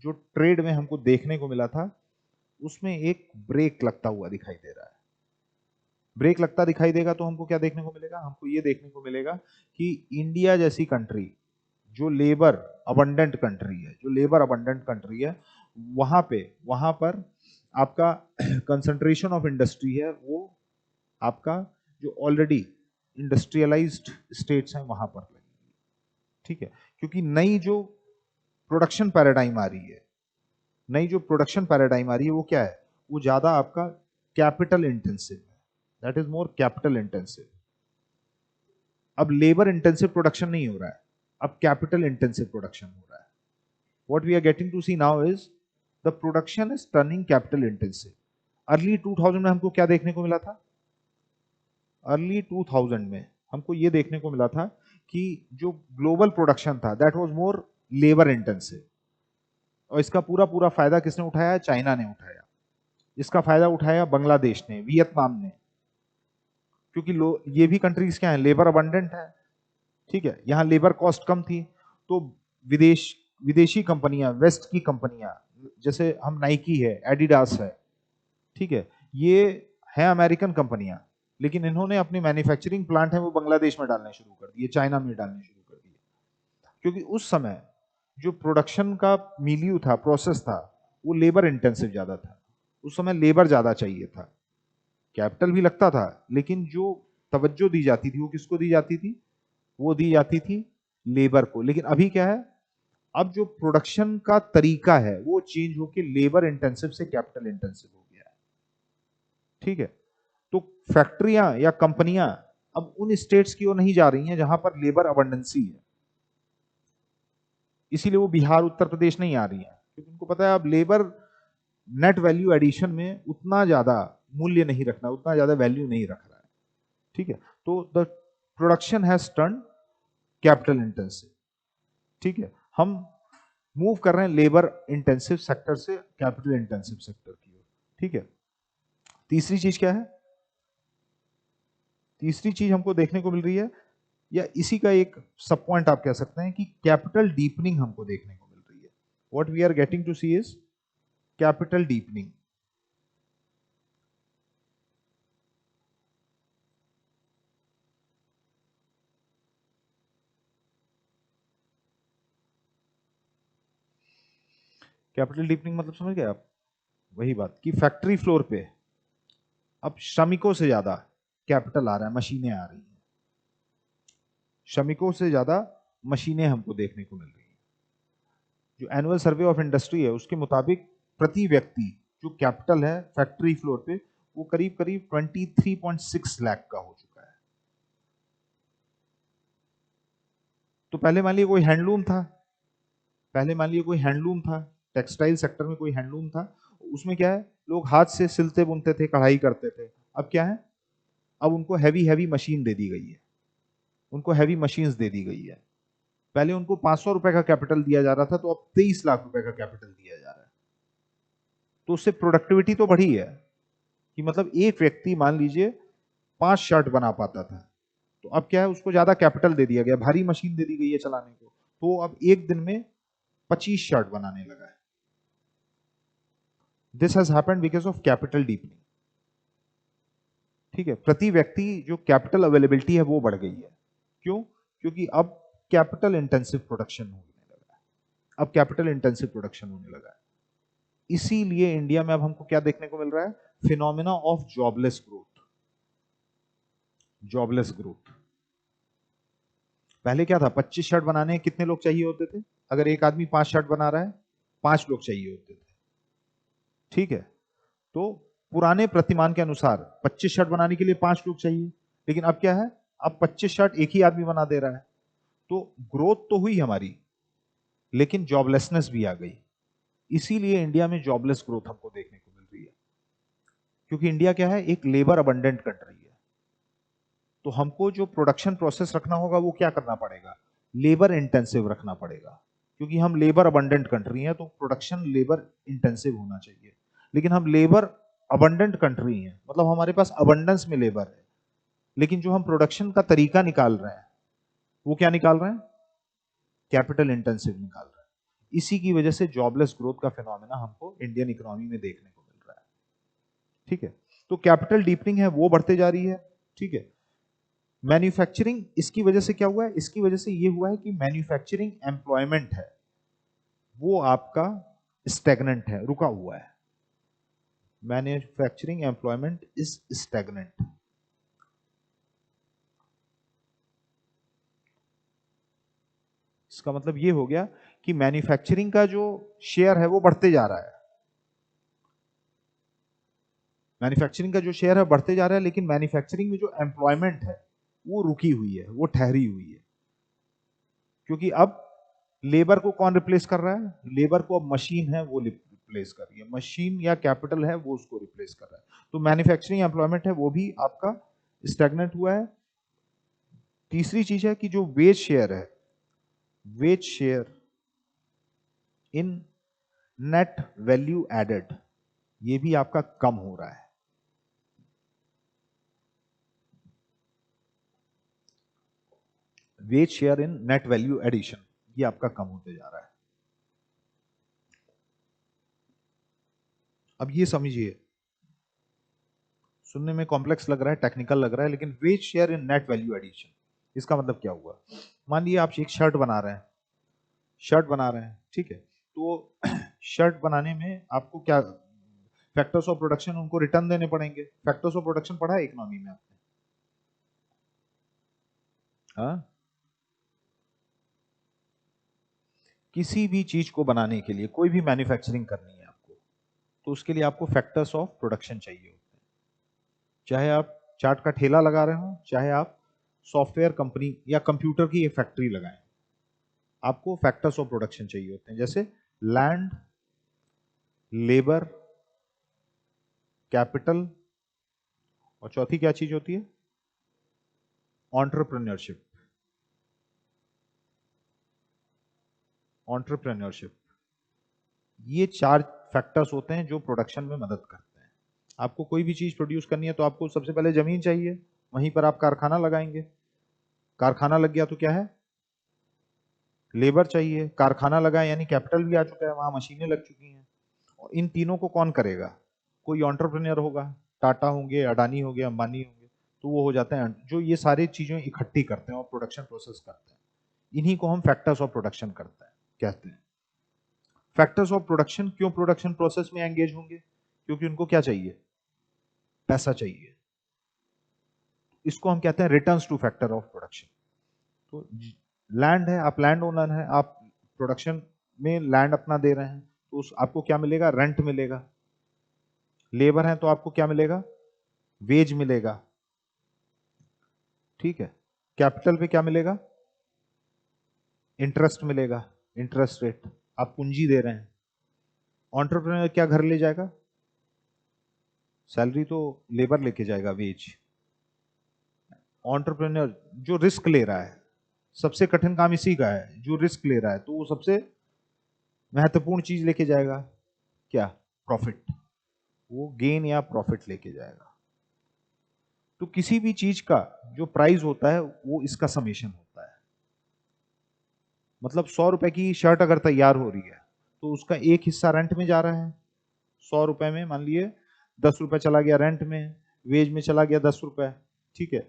जो ट्रेड में हमको देखने को मिला था उसमें एक ब्रेक लगता हुआ दिखाई दे रहा है। ब्रेक लगता दिखाई देगा तो हमको क्या देखने को मिलेगा, हमको ये देखने को मिलेगा कि इंडिया जैसी कंट्री जो लेबर अबंडेंट कंट्री है, जो लेबर अबंडेंट कंट्री है, वहां पर आपका कंसंट्रेशन ऑफ इंडस्ट्री है वो आपका जो ऑलरेडी इंडस्ट्रियलाइज्ड स्टेट्स हैं वहां पर लगेगी। ठीक है, क्योंकि नई जो प्रोडक्शन पैराडाइम आ रही है, नई जो प्रोडक्शन पैराडाइम आ रही है वो क्या है, वो ज्यादा आपका कैपिटल इंटेंसिव है, that is more capital intensive. अब लेबर इंटेंसिव प्रोडक्शन नहीं हो रहा है, अब कैपिटल इंटेंसिव प्रोडक्शन हो रहा है। What we are getting to see now is the production is turning capital intensive. Early 2000 में हमको क्या देखने को मिला था, अर्ली 2000 में हमको ये देखने को मिला था कि जो ग्लोबल प्रोडक्शन था that was more labour intensive, और इसका पूरा पूरा फायदा किसने उठाया, चाइना ने उठाया। इसका फायदा उठाया बांग्लादेश ने, वियतनाम ने, क्योंकि ये भी कंट्रीज क्या है, लेबर अबंडेंट है। ठीक है, यहाँ लेबर कॉस्ट कम थी, तो विदेशी कंपनियां, वेस्ट की कंपनियां, जैसे हम नाइकी है, एडिडास है, ठीक है, ये है अमेरिकन कंपनियां, लेकिन इन्होंने अपने मैन्युफैक्चरिंग प्लांट है वो बांग्लादेश में डालने शुरू कर दिए, चाइना में डालने शुरू कर दिए, क्योंकि उस समय जो प्रोडक्शन का मिलियू था, प्रोसेस था, वो लेबर इंटेंसिव ज्यादा था। उस समय लेबर ज्यादा चाहिए था, कैपिटल भी लगता था, लेकिन जो तवज्जो दी जाती थी वो किसको दी जाती थी, वो दी जाती थी लेबर को। लेकिन अभी क्या है, अब जो प्रोडक्शन का तरीका है वो चेंज होकर लेबर इंटेंसिव से कैपिटल इंटेंसिव हो गया है। ठीक है, तो फैक्ट्रियां या कंपनियां अब उन स्टेट्स की ओर नहीं जा रही हैं जहां पर लेबर अबंडेंसी है, इसीलिए वो बिहार उत्तर प्रदेश नहीं आ रही है, क्योंकि उनको पता है अब लेबर नेट वैल्यू एडिशन में उतना ज्यादा मूल्य नहीं रखना, उतना ज्यादा वैल्यू नहीं रख रहा है। ठीक है, तो the production has turn capital intensive. ठीक है, हम मूव कर रहे हैं लेबर इंटेंसिव सेक्टर से कैपिटल इंटेंसिव सेक्टर की ओर। ठीक है, तीसरी चीज क्या है, तीसरी चीज हमको देखने को मिल रही है, या इसी का एक सब पॉइंट आप कह सकते हैं कि कैपिटल डीपनिंग हमको देखने को मिल रही है। What we are getting to see is capital deepening. Capital deepening मतलब समझ गए आप, वही बात कि फैक्ट्री फ्लोर पे अब श्रमिकों से ज्यादा कैपिटल आ रहा है, मशीनें आ रही हैं, श्रमिकों से ज्यादा मशीनें हमको देखने को मिल रही हैं। जो एनुअल सर्वे ऑफ इंडस्ट्री है उसके मुताबिक प्रति व्यक्ति जो कैपिटल है फैक्ट्री फ्लोर पे वो करीब करीब 23.6 लाख का हो चुका है। तो पहले मान लीजिए कोई हैंडलूम था, पहले मान लीजिए कोई हैंडलूम था, टेक्सटाइल सेक्टर में कोई हैंडलूम था, उसमें क्या है, लोग हाथ से सिलते बुनते थे, कढ़ाई करते थे। अब क्या है, अब उनको हैवी हैवी मशीन दे दी गई है, उनको हैवी मशीन्स दे दी गई है। पहले उनको 500 रुपए का कैपिटल दिया जा रहा था, तो अब 23 लाख रुपए का कैपिटल दिया जा रहा है। तो उससे प्रोडक्टिविटी तो बढ़ी है, कि मतलब एक व्यक्ति मान लीजिए 5 शर्ट बना पाता था, तो अब क्या है, उसको ज्यादा कैपिटल दे दिया गया, भारी मशीन दे दी गई है चलाने को, तो अब एक दिन में 25 शर्ट बनाने लगा है। This has happened because of capital deepening. ठीक है, प्रति व्यक्ति जो कैपिटल अवेलेबिलिटी है वो बढ़ गई है। क्यों, क्योंकि अब कैपिटल इंटेंसिव प्रोडक्शन होने लगा है, अब कैपिटल इंटेंसिव प्रोडक्शन होने लगा है। इसीलिए इंडिया में अब हमको क्या देखने को मिल रहा है, phenomena of jobless growth. Jobless growth, पहले क्या था, 25 शर्ट बनाने कितने लोग चाहिए होते थे, अगर एक आदमी 5 शर्ट बना रहा है 5 लोग चाहिए होते थे। ठीक है, तो पुराने प्रतिमान के अनुसार 25 शर्ट बनाने के लिए 5 लोग चाहिए, लेकिन अब क्या है, अब 25 शर्ट एक ही आदमी बना दे रहा है। तो ग्रोथ तो हुई हमारी, लेकिन जॉबलेसनेस भी आ गई। इसीलिए इंडिया में जॉबलेस ग्रोथ हमको देखने को मिल रही है, क्योंकि इंडिया क्या है, एक लेबर अबंडेंट कंट्री है। तो हमको जो प्रोडक्शन प्रोसेस रखना होगा वो क्या करना पड़ेगा, लेबर इंटेंसिव रखना पड़ेगा, क्योंकि हम लेबर अबंडेंट कंट्री हैं, तो प्रोडक्शन लेबर इंटेंसिव होना चाहिए। लेकिन हम लेबर अबंडेंट कंट्री हैं, मतलब हमारे पास अबंडेंस में लेबर है, लेकिन जो हम प्रोडक्शन का तरीका निकाल रहे हैं वो क्या निकाल रहे हैं, कैपिटल इंटेंसिव निकाल रहे हैं। इसी की वजह से जॉबलेस ग्रोथ का फिनोमेना हमको इंडियन इकोनॉमी में देखने को मिल रहा है। ठीक है, तो कैपिटल डीपनिंग है वो बढ़ते जा रही है। ठीक है, मैन्युफैक्चरिंग, इसकी वजह से क्या हुआ है, इसकी वजह से ये हुआ है कि मैन्युफैक्चरिंग एम्प्लॉयमेंट है वो आपका स्टैग्नेंट है, रुका हुआ है। Manufacturing employment is stagnant. इसका मतलब ये हो गया कि मैन्युफैक्चरिंग का जो शेयर है वो बढ़ते जा रहा है, मैन्युफैक्चरिंग का जो शेयर है बढ़ते जा रहा है, लेकिन मैन्युफैक्चरिंग में जो एम्प्लॉयमेंट है वो रुकी हुई है, वो ठहरी हुई है। क्योंकि अब लेबर को कौन रिप्लेस कर रहा है, लेबर को अब मशीन है वो रिप्लेस कर रही है, मशीन या कैपिटल है वो उसको रिप्लेस कर रहा है। तो मैन्युफैक्चरिंग एम्प्लॉयमेंट है वो भी आपका स्टैग्नेंट हुआ है। तीसरी चीज है कि जो वेज शेयर है, wage share in net value added, ये भी आपका कम हो रहा है। Wage share in net value addition, ये आपका कम होते जा रहा है। अब ये समझिए, सुनने में कॉम्प्लेक्स लग रहा है, टेक्निकल लग रहा है, लेकिन wage share in net value addition, इसका मतलब क्या हुआ। मान लीजिए आप एक शर्ट बना रहे हैं, शर्ट बना रहे हैं, ठीक है, तो शर्ट बनाने में आपको क्या फैक्टर्स ऑफ प्रोडक्शन, उनको रिटर्न देने पड़ेंगे। फैक्टर्स ऑफ प्रोडक्शन पढ़ा है इकोनॉमी में आपने? हाँ, किसी भी चीज को बनाने के लिए, कोई भी मैन्युफैक्चरिंग करनी है आपको, तो उसके लिए आपको फैक्टर्स ऑफ प्रोडक्शन चाहिए होते हैं। चाहे आप चाट का ठेला लगा रहे हो, चाहे आप सॉफ्टवेयर कंपनी या कंप्यूटर की एक फैक्ट्री लगाएं, आपको फैक्टर्स ऑफ प्रोडक्शन चाहिए होते हैं, जैसे लैंड, लेबर, कैपिटल, और चौथी क्या चीज होती है, एंटरप्रेन्योरशिप। एंटरप्रेन्योरशिप, ये चार फैक्टर्स होते हैं जो प्रोडक्शन में मदद करते हैं। आपको कोई भी चीज प्रोड्यूस करनी है तो आपको सबसे पहले जमीन चाहिए, वहीं पर आप कारखाना लगाएंगे। कारखाना लग गया तो क्या है, लेबर चाहिए। कारखाना लगा यानी कैपिटल भी आ चुका है, वहां मशीनें लग चुकी हैं। और इन तीनों को कौन करेगा, कोई एंटरप्रेन्योर होगा, टाटा होंगे, अडानी होंगे, अंबानी होंगे, तो वो हो जाते हैं जो ये सारी चीजें इकट्ठी करते हैं और प्रोडक्शन प्रोसेस करते हैं। इन्हीं को हम फैक्टर्स ऑफ प्रोडक्शन करते हैं कहते हैं। फैक्टर्स ऑफ प्रोडक्शन क्यों प्रोडक्शन प्रोसेस में एंगेज होंगे, क्योंकि उनको क्या चाहिए, पैसा चाहिए। इसको हम कहते हैं returns two factor of production. तो लैंड है, आप लैंड ओनर है, आप प्रोडक्शन में लैंड अपना दे रहे हैं, तो उस आपको क्या मिलेगा, रेंट मिलेगा। लेबर है तो आपको क्या मिलेगा, वेज मिलेगा। ठीक है, कैपिटल पे क्या मिलेगा, इंटरेस्ट मिलेगा, इंटरेस्ट रेट, आप पूंजी दे रहे हैं। एंटरप्रेन्योर क्या घर ले जाएगा, सैलरी तो लेबर लेके जाएगा, वेज। एंटरप्रेन्योर जो रिस्क ले रहा है, सबसे कठिन काम इसी का है, जो रिस्क ले रहा है, तो वो सबसे महत्वपूर्ण चीज लेके जाएगा, क्या, प्रॉफिट। वो गेन या प्रॉफिट लेके जाएगा। तो किसी भी चीज का जो प्राइस होता है वो इसका समेशन होता है। मतलब 100 रुपए की शर्ट अगर तैयार हो रही है तो उसका एक हिस्सा रेंट में जा रहा है, 100 रुपए में मान लिए 10 रुपए चला गया रेंट में, वेज में चला गया 10 रुपए, ठीक है,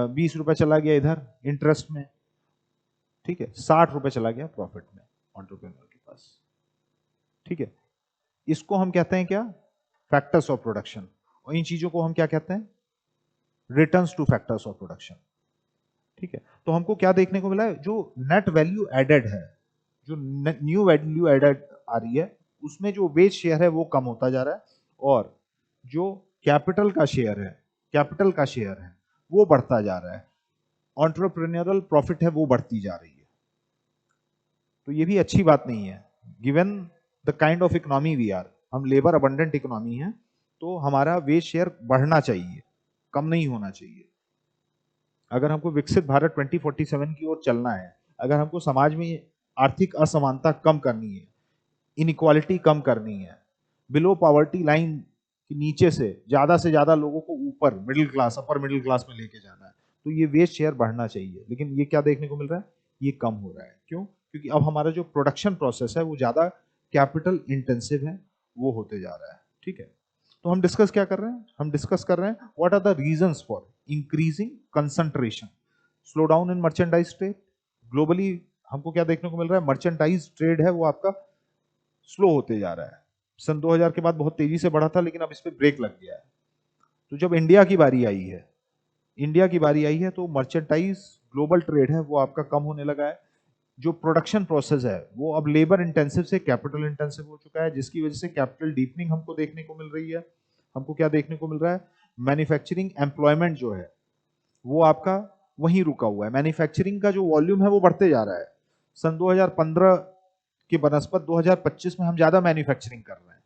20 रुपए चला गया इधर इंटरेस्ट में, ठीक है, 60 रुपए चला गया प्रॉफिट में एंटरप्रेन्योर के पास। ठीक है, इसको हम कहते हैं क्या, फैक्टर्स ऑफ प्रोडक्शन। और इन चीजों को हम क्या कहते हैं, returns two factors of production. ठीक है, तो हमको क्या देखने को मिला है, जो नेट वैल्यू एडेड है, जो न्यू वैल्यू एडेड आ रही है, उसमें जो वेज शेयर है वो कम होता जा रहा है, और जो कैपिटल का शेयर है, कैपिटल का शेयर है वो बढ़ता जा रहा है, एंटरप्रेन्योरल प्रॉफिट है वो बढ़ती जा रही है। तो ये भी अच्छी बात नहीं है, given the kind of economy we are, हम लेबर अबंडेंट इकोनॉमी है, तो हमारा वेज शेयर बढ़ना चाहिए, कम नहीं होना चाहिए। अगर हमको विकसित भारत 2047 की ओर चलना है, अगर हमको समाज में आर्थिक असमानता कम करनी है, इनइक्वालिटी कम करनी है, बिलो पॉवर्टी लाइन के नीचे से ज्यादा लोगों को ऊपर middle class, upper middle class में लेके जाना है, तो ये वेज शेयर बढ़ना चाहिए। लेकिन ये क्या देखने को मिल रहा है, ये कम हो रहा है। क्यों? क्योंकि अब हमारा जो प्रोडक्शन प्रोसेस है वो ज्यादा कैपिटल इंटेंसिव है, वो होते जा रहा है। ठीक है, तो हम डिस्कस क्या कर रहे हैं, हम डिस्कस कर रहे हैं what are the reasons for increasing concentration, slow down in merchandise trade. Globally हमको क्या देखने को मिल रहा है, मर्चेंडाइज ट्रेड है वो आपका स्लो होते जा रहा है। सन 2000 के बाद बहुत तेजी से बढ़ा था, लेकिन अब इस पे ब्रेक लग गया है। तो जब इंडिया की बारी आई है, तो मर्चेंटाइज ग्लोबल ट्रेड है वो आपका कम होने लगा है। जो प्रोडक्शन प्रोसेस है वो अब लेबर इंटेंसिव से कैपिटल इंटेंसिव हो चुका है, जिसकी वजह से कैपिटल डीपनिंग हमको देखने को मिल रही है। हमको क्या देखने को मिल रहा है, मैन्युफैक्चरिंग एम्प्लॉयमेंट जो है वो आपका वहीं रुका हुआ है। मैन्युफैक्चरिंग का जो वॉल्यूम है वो बढ़ते जा रहा है। सन 2015 के बनस्पत 2025 में हम ज्यादा मैन्युफैक्चरिंग कर रहे हैं,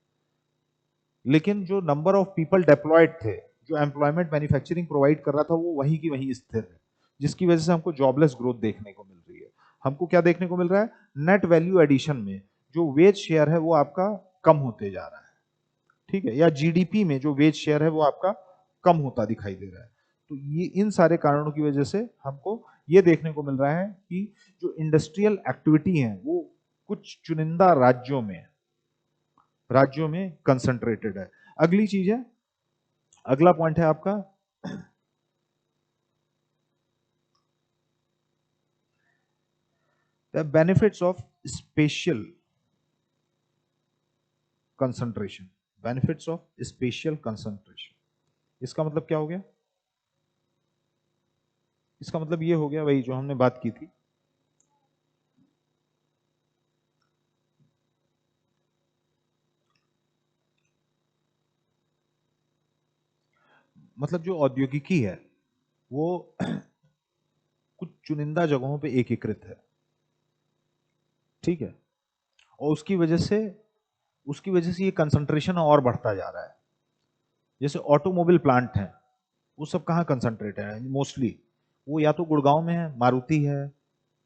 लेकिन जो नंबर ऑफ पीपल डेप्लॉयड थे, जो एम्प्लॉयमेंट मैन्युफैक्चरिंग प्रोवाइड कर रहा था, वो वहीं की वहीं स्थिर है, जिसकी वजह से हमको जॉबलेस ग्रोथ देखने को मिल रही है। हमको क्या देखने को मिल रहा है, नेट वैल्यू एडिशन में जो वेज शेयर है वो आपका कम होते जा रहा है। ठीक है, या जीडीपी में जो वेज शेयर है वो आपका कम होता दिखाई दे रहा है। तो ये इन सारे कारणों की वजह से हमको ये देखने को मिल रहा है कि जो इंडस्ट्रियल एक्टिविटी है वो कुछ चुनिंदा राज्यों में कंसंट्रेटेड है। अगली चीज है, अगला पॉइंट है आपका the benefits of special concentration. Benefits of special concentration, इसका मतलब क्या हो गया, इसका मतलब ये हो गया वही जो हमने बात की थी, मतलब जो औद्योगिकी है वो कुछ चुनिंदा जगहों पे एकीकृत है। ठीक है, और उसकी वजह से ये कंसंट्रेशन और बढ़ता जा रहा है। जैसे ऑटोमोबाइल प्लांट है, वो सब कहाँ कंसंट्रेटेड है मोस्टली, वो या तो गुड़गांव में है, मारुति है,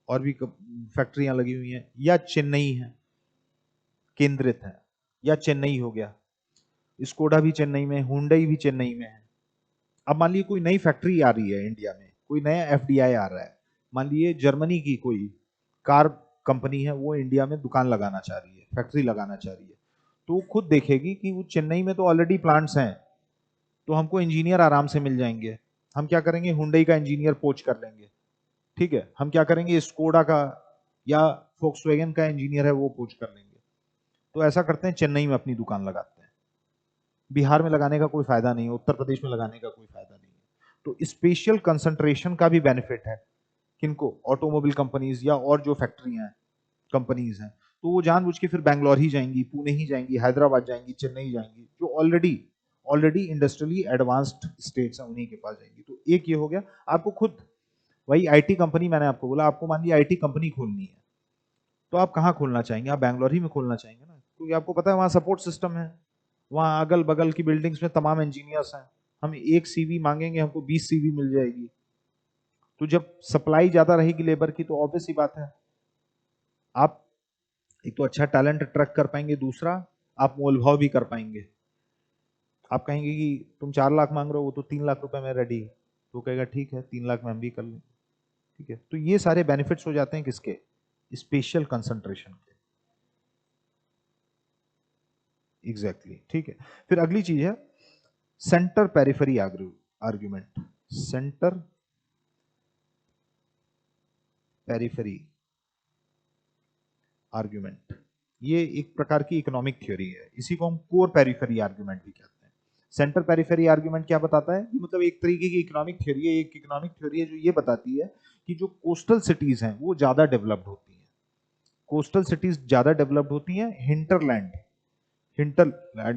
और भी फैक्ट्रियां लगी हुई हैं, या चेन्नई है केंद्रित है, या चेन्नई हो गया, स्कोडा भी चेन्नई में, हुंडई भी चेन्नई में है। अब मान लीजिए कोई नई फैक्ट्री आ रही है इंडिया में, कोई नया एफडीआई आ रहा है, मान लीजिए जर्मनी की कोई कार कंपनी है वो इंडिया में दुकान लगाना चाह रही है, फैक्ट्री लगाना चाह रही है, तो वो खुद देखेगी कि वो चेन्नई में तो ऑलरेडी प्लांट्स हैं, तो हमको इंजीनियर आराम से मिल जाएंगे। हम क्या करेंगे, हुंडई का इंजीनियर पोच कर लेंगे। ठीक है, हम क्या करेंगे, स्कोडा का या फोक्सवैगन का इंजीनियर है वो पोच कर लेंगे। तो ऐसा करते हैं, चेन्नई में अपनी दुकान लगाते हैं। बिहार में लगाने का कोई फायदा नहीं है, उत्तर प्रदेश में लगाने का कोई फायदा नहीं है। तो स्पेशल कंसंट्रेशन का भी बेनिफिट है किनको, ऑटोमोबाइल कंपनीज या और जो फैक्ट्रियां हैं, कंपनीज हैं, तो वो जानबूझ के फिर बैंगलोर ही जाएंगी, पुणे ही जाएंगी, हैदराबाद जाएंगी, चेन्नई जाएंगी, जो already already industrially advanced states हैं उन्हीं के पास जाएंगी। तो एक ये हो गया। आपको खुद वही आईटी कंपनी, मैंने आपको बोला, आपको मान लिया आईटी कंपनी खोलनी है, तो आप कहाँ खोलना चाहेंगे, आप बैंगलोर ही में खोलना चाहेंगे ना, क्योंकि आपको पता है वहाँ सपोर्ट सिस्टम है, वहाँ अगल बगल की बिल्डिंग्स में तमाम इंजीनियर्स हैं, हम एक सीवी मांगेंगे हमको 20 सीवी मिल जाएगी। तो जब सप्लाई ज्यादा रहेगी लेबर की, तो ऑब्वियस ही बात है आप एक तो अच्छा टैलेंट अट्रैक्ट कर पाएंगे, दूसरा आप मोल भाव भी कर पाएंगे। आप कहेंगे कि तुम 4 लाख मांग रहे हो, वो तो 3 लाख रुपए में रेडी है, तो कहेगा ठीक है 3 लाख में हम भी कर लें। ठीक है, तो ये सारे बेनिफिट्स हो जाते हैं किसके, स्पेशल कंसंट्रेशन के। एग्जैक्टली ठीक है। फिर अगली चीज है centre periphery argument. Centre periphery argument, ये एक प्रकार की इकोनॉमिक थ्योरी है, इसी को हम कोर पेरिफेरी आर्ग्यूमेंट भी कहते हैं। सेंटर पेरिफेरी आर्ग्यूमेंट क्या बताता है, ये मतलब एक तरीके की इकोनॉमिक थ्योरी है, एक इकोनॉमिक थ्योरी है जो ये बताती है कि जो कोस्टल सिटीज हैं वो ज्यादा डेवलप्ड होती हैं, कोस्टल सिटीज ज्यादा डेवलप्ड होती हैं हिंटरलैंड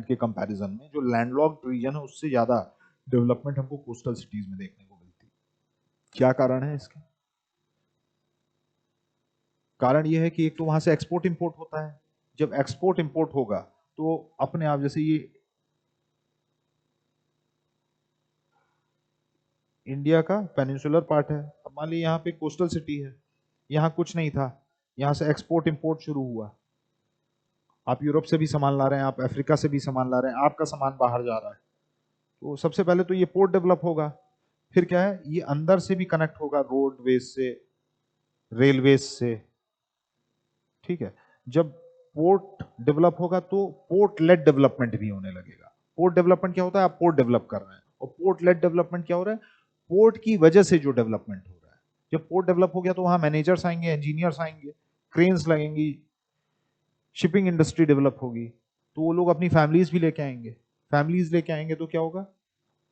के कंपैरिजन में, जो लैंडलॉक्ड रीजन है उससे ज्यादा डेवलपमेंट हमको कोस्टल सिटीज में देखने को मिलती है। क्या कारण है इसके? कारण यह है कि एक तो वहां से एक्सपोर्ट इंपोर्ट होता है, जब एक्सपोर्ट इंपोर्ट होगा तो अपने आप, जैसे ये इंडिया का पेनिनसुलर पार्ट है, अब मान लीजिए यहाँ पे कोस्टल सिटी है, यहाँ कुछ नहीं था, यहाँ से एक्सपोर्ट इंपोर्ट शुरू हुआ, आप यूरोप से भी सामान ला रहे हैं, आप अफ्रीका से भी सामान ला रहे हैं, आपका सामान बाहर जा रहा है, तो सबसे पहले तो ये पोर्ट डेवलप होगा, फिर क्या है, ये अंदर से भी कनेक्ट होगा रोडवेज से, रेलवेज से, ठीक है। जब पोर्ट डेवलप होगा तो पोर्ट लेड डेवलपमेंट भी होने लगेगा। पोर्ट डेवलपमेंट क्या होता है, आप पोर्ट डेवलप कर रहे हैं, और पोर्ट लेड डेवलपमेंट क्या हो रहा है, पोर्ट की वजह से जो डेवलपमेंट हो रहा है। जब पोर्ट डेवलप हो गया तो वहां मैनेजर्स आएंगे, इंजीनियर्स आएंगे, क्रेन्स लगेंगी, शिपिंग इंडस्ट्री डेवलप होगी, तो वो लोग अपनी फैमिलीज भी लेके आएंगे, फैमिलीज लेके आएंगे तो क्या होगा,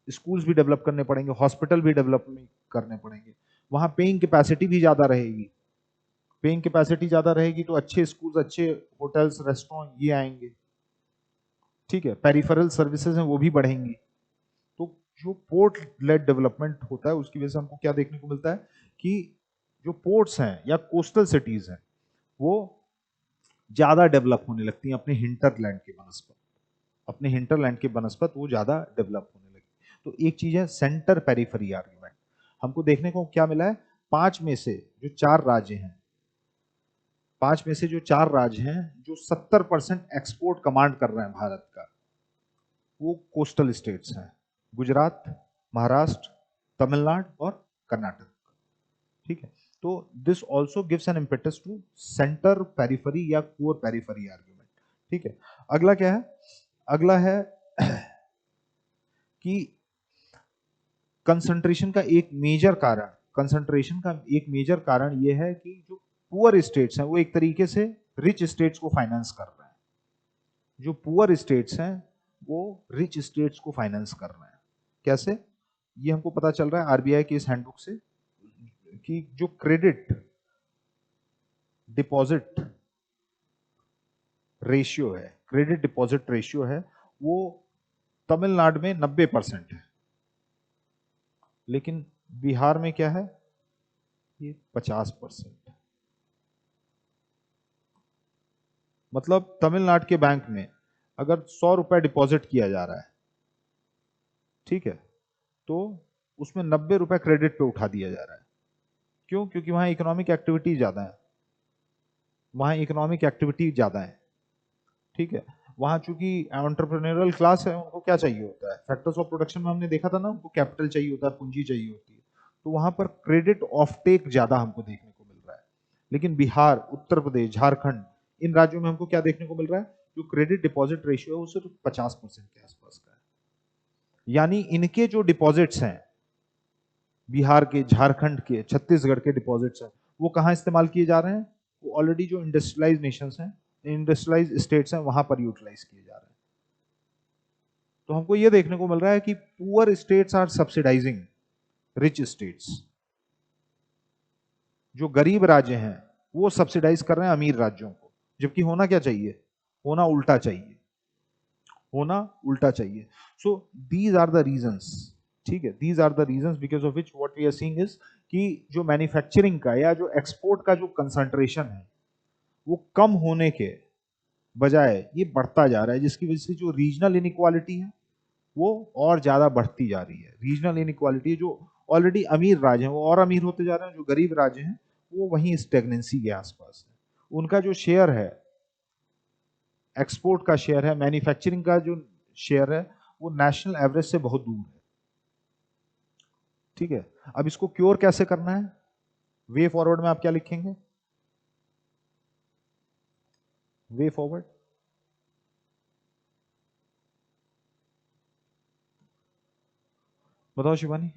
स्कूल्स भी डेवलप करने पड़ेंगे, हॉस्पिटल भी डेवलप करने पड़ेंगे, वहां पेइंग कैपेसिटी भी ज्यादा रहेगी, पेइंग कैपेसिटी ज्यादा रहेगी तो अच्छे स्कूल्स, अच्छे होटल्स, रेस्टोरेंट ये आएंगे, ठीक है, पेरिफेरल सर्विसेज हैं वो भी बढ़ेंगी। तो जो पोर्ट लेड डेवलपमेंट होता है उसकी वजह से हमको क्या देखने को मिलता है कि जो पोर्ट्स हैं या कोस्टल सिटीज हैं वो ज्यादा डेवलप होने लगती हैं अपने हिंटरलैंड के बनस्पत, अपने हिंटरलैंड के बनस्पत वो ज्यादा डेवलप होने लगती। तो एक चीज है सेंटर पेरिफेरी आर्ग्यूमेंट, हमको देखने को क्या मिला है, पांच में से जो चार राज्य हैं, पांच में से जो चार राज्य हैं जो 70% एक्सपोर्ट कमांड कर रहे हैं भारत का, वो कोस्टल स्टेट्स हैं, गुजरात, महाराष्ट्र, तमिलनाडु और कर्नाटक, ठीक है। तो this also gives an impetus to centre periphery या कोर पेरिफेरी आर्ग्यूमेंट, ठीक है। अगला क्या है, अगला है कि कंसंट्रेशन का एक मेजर कारण, कंसंट्रेशन का एक मेजर कारण यह है कि जो पुअर स्टेट्स हैं वो एक तरीके से रिच स्टेट्स को फाइनेंस कर रहे हैं, जो पुअर स्टेट्स हैं वो रिच स्टेट्स को फाइनेंस कर रहे हैं। कैसे, ये हमको पता चल रहा है आरबीआई की इस हैंडबुक से कि जो क्रेडिट डिपॉजिट रेशियो है, क्रेडिट डिपॉजिट रेशियो है, वो तमिलनाडु में 90% है, लेकिन बिहार में क्या है, ये 50%। मतलब तमिलनाडु के बैंक में अगर 100 रुपए डिपॉजिट किया जा रहा है, ठीक है, तो उसमें 90 रुपए क्रेडिट पे उठा दिया जा रहा है। क्यों? क्योंकि वहां इकोनॉमिक एक्टिविटी ज्यादा है, वहां इकोनॉमिक एक्टिविटी ज्यादा है, ठीक है। वहां चूंकि एंटरप्रेन्योरल क्लास है, उनको क्या चाहिए होता है, फैक्टर्स ऑफ प्रोडक्शन में हमने देखा था ना, उनको कैपिटल चाहिए होता है, पूंजी चाहिए होती है, तो वहां पर क्रेडिट ऑफ टेक ज्यादा हमको देखने को मिल रहा है। लेकिन बिहार, उत्तर प्रदेश, झारखंड, इन राज्यों में हमको क्या देखने को मिल रहा है, जो क्रेडिट डिपॉजिट रेशियो है वो सिर्फ 50% के आसपास का है। यानी इनके जो डिपॉजिट्स हैं, बिहार के, झारखंड के, छत्तीसगढ़ के डिपॉजिट्स हैं, वो कहाँ इस्तेमाल किए जा रहे हैं, वो ऑलरेडी जो इंडस्ट्रियलाइज नेशंस हैं, इंडस्ट्रियलाइज स्टेट्स हैं, वहां पर यूटिलाइज किए जा रहे हैं। तो हमको ये देखने को मिल रहा है कि poor states are subsidising rich states, जो गरीब राज्य हैं वो सब्सिडाइज कर रहे हैं अमीर राज्यों को, जबकि होना क्या चाहिए, होना उल्टा चाहिए, होना उल्टा चाहिए। So these are the reasons, ठीक है, these are the reasons because of which what we are seeing is कि जो मैन्युफैक्चरिंग का या जो एक्सपोर्ट का जो कंसंट्रेशन है वो कम होने के बजाय ये बढ़ता जा रहा है, जिसकी वजह से जो रीजनल इनइक्वालिटी है वो और ज्यादा बढ़ती जा रही है। रीजनल इनइक्वालिटी, जो ऑलरेडी अमीर राज्य हैं वो और अमीर होते जा रहे हैं, जो गरीब राज्य हैं वो वहीं स्टेगनेंसी के आसपास है। उनका जो शेयर है, एक्सपोर्ट का शेयर है, मैन्युफैक्चरिंग का जो शेयर है, वो नेशनल एवरेज से बहुत दूर है, ठीक है। अब इसको क्योर कैसे करना है, वे फॉरवर्ड में आप क्या लिखेंगे, वे फॉरवर्ड, बताओ शिवानी।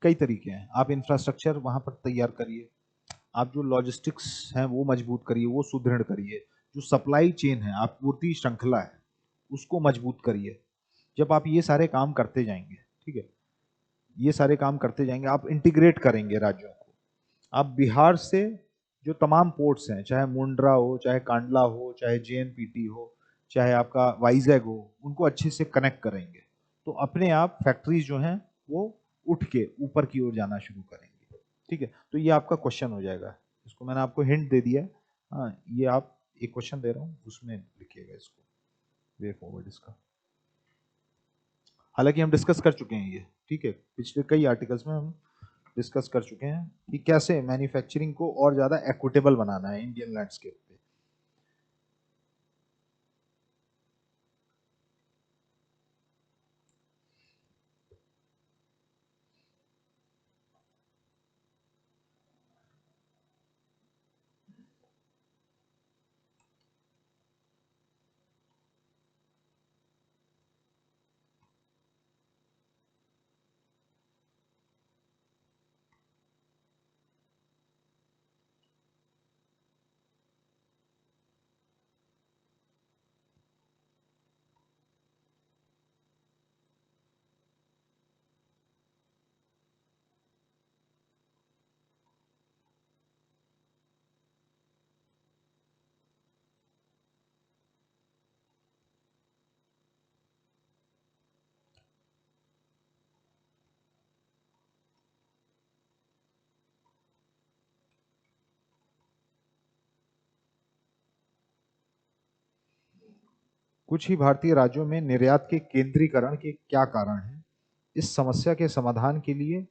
कई तरीके हैं, आप इंफ्रास्ट्रक्चर वहां पर तैयार करिए, आप जो लॉजिस्टिक्स हैं वो मजबूत करिए, वो सुदृढ़ करिए, जो सप्लाई चेन है, आपूर्ति श्रृंखला है, उसको मजबूत करिए। जब आप ये सारे काम करते जाएंगे, ठीक है, ये सारे काम करते जाएंगे, आप इंटीग्रेट करेंगे राज्यों को, आप बिहार से जो तमाम पोर्ट्स हैं, चाहे मुंड्रा हो, चाहे कांडला हो, चाहे जेएनपीटी हो, चाहे आपका वाइजैग हो, उनको अच्छे से कनेक्ट करेंगे तो अपने आप फैक्ट्रीज जो हैं वो उठ के ऊपर की ओर जाना शुरू करेंगे। ठीक है, तो ये आपका क्वेश्चन हो जाएगा। इसको मैंने आपको हिंट दे दिया है। हाँ, ये आप एक क्वेश्चन दे रहा हूँ, उसमें लिखिएगा इसको, वे फॉरवर्ड इसका। हालांकि हम डिस्कस कर चुके हैं ये, ठीक है, पिछले कई आर्टिकल्स में हम डिस्कस कर चुके हैं कि कैसे मैन्युफैक्चरिंग को और ज्यादा इक्विटेबल बनाना है इंडियन लैंडस्केप पे। कुछ ही भारतीय राज्यों में निर्यात के केंद्रीकरण के क्या कारण हैं? इस समस्या के समाधान के लिए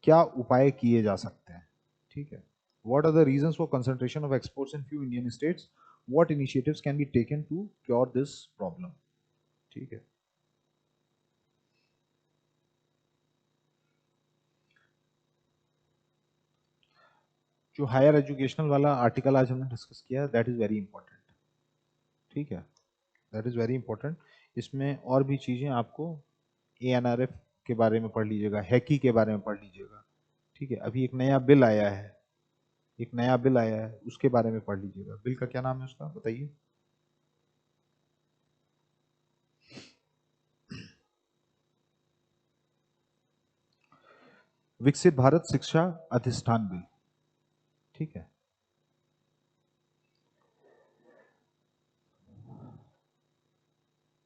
क्या उपाय किए जा सकते हैं? ठीक है, what are the reasons for concentration of exports in few Indian states? What initiatives can be taken to cure this problem? ठीक है, जो हायर एजुकेशनल वाला आर्टिकल आज हमने डिस्कस किया, दैट इज वेरी इंपॉर्टेंट। ठीक है, दैट इज वेरी इंपॉर्टेंट। इसमें और भी चीजें आपको एएनआरएफ के बारे में पढ़ लीजिएगा, हैकी के बारे में पढ़ लीजिएगा। ठीक है, अभी एक नया बिल आया है, एक नया बिल आया है, उसके बारे में पढ़ लीजिएगा। बिल का क्या नाम है उसका, बताइए। विकसित भारत शिक्षा अधिष्ठान बिल। ठीक है,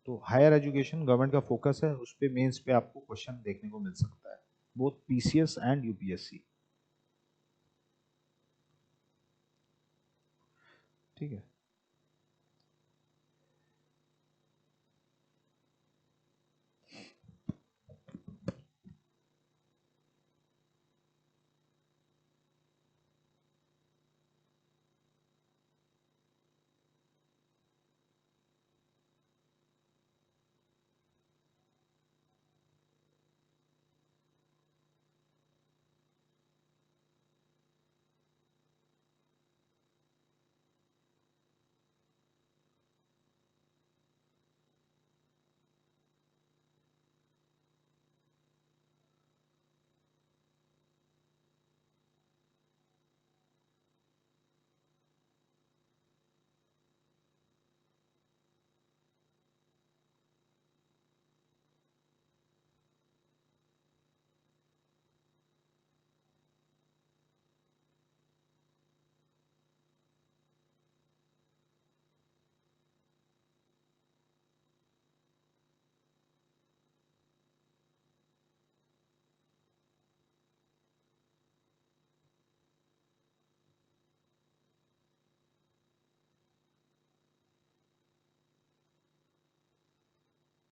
तो हायर एजुकेशन गवर्नमेंट का फोकस है, उस पे मेंस पे आपको क्वेश्चन देखने को मिल सकता है, बोथ पीसीएस एंड यूपीएससी। ठीक है।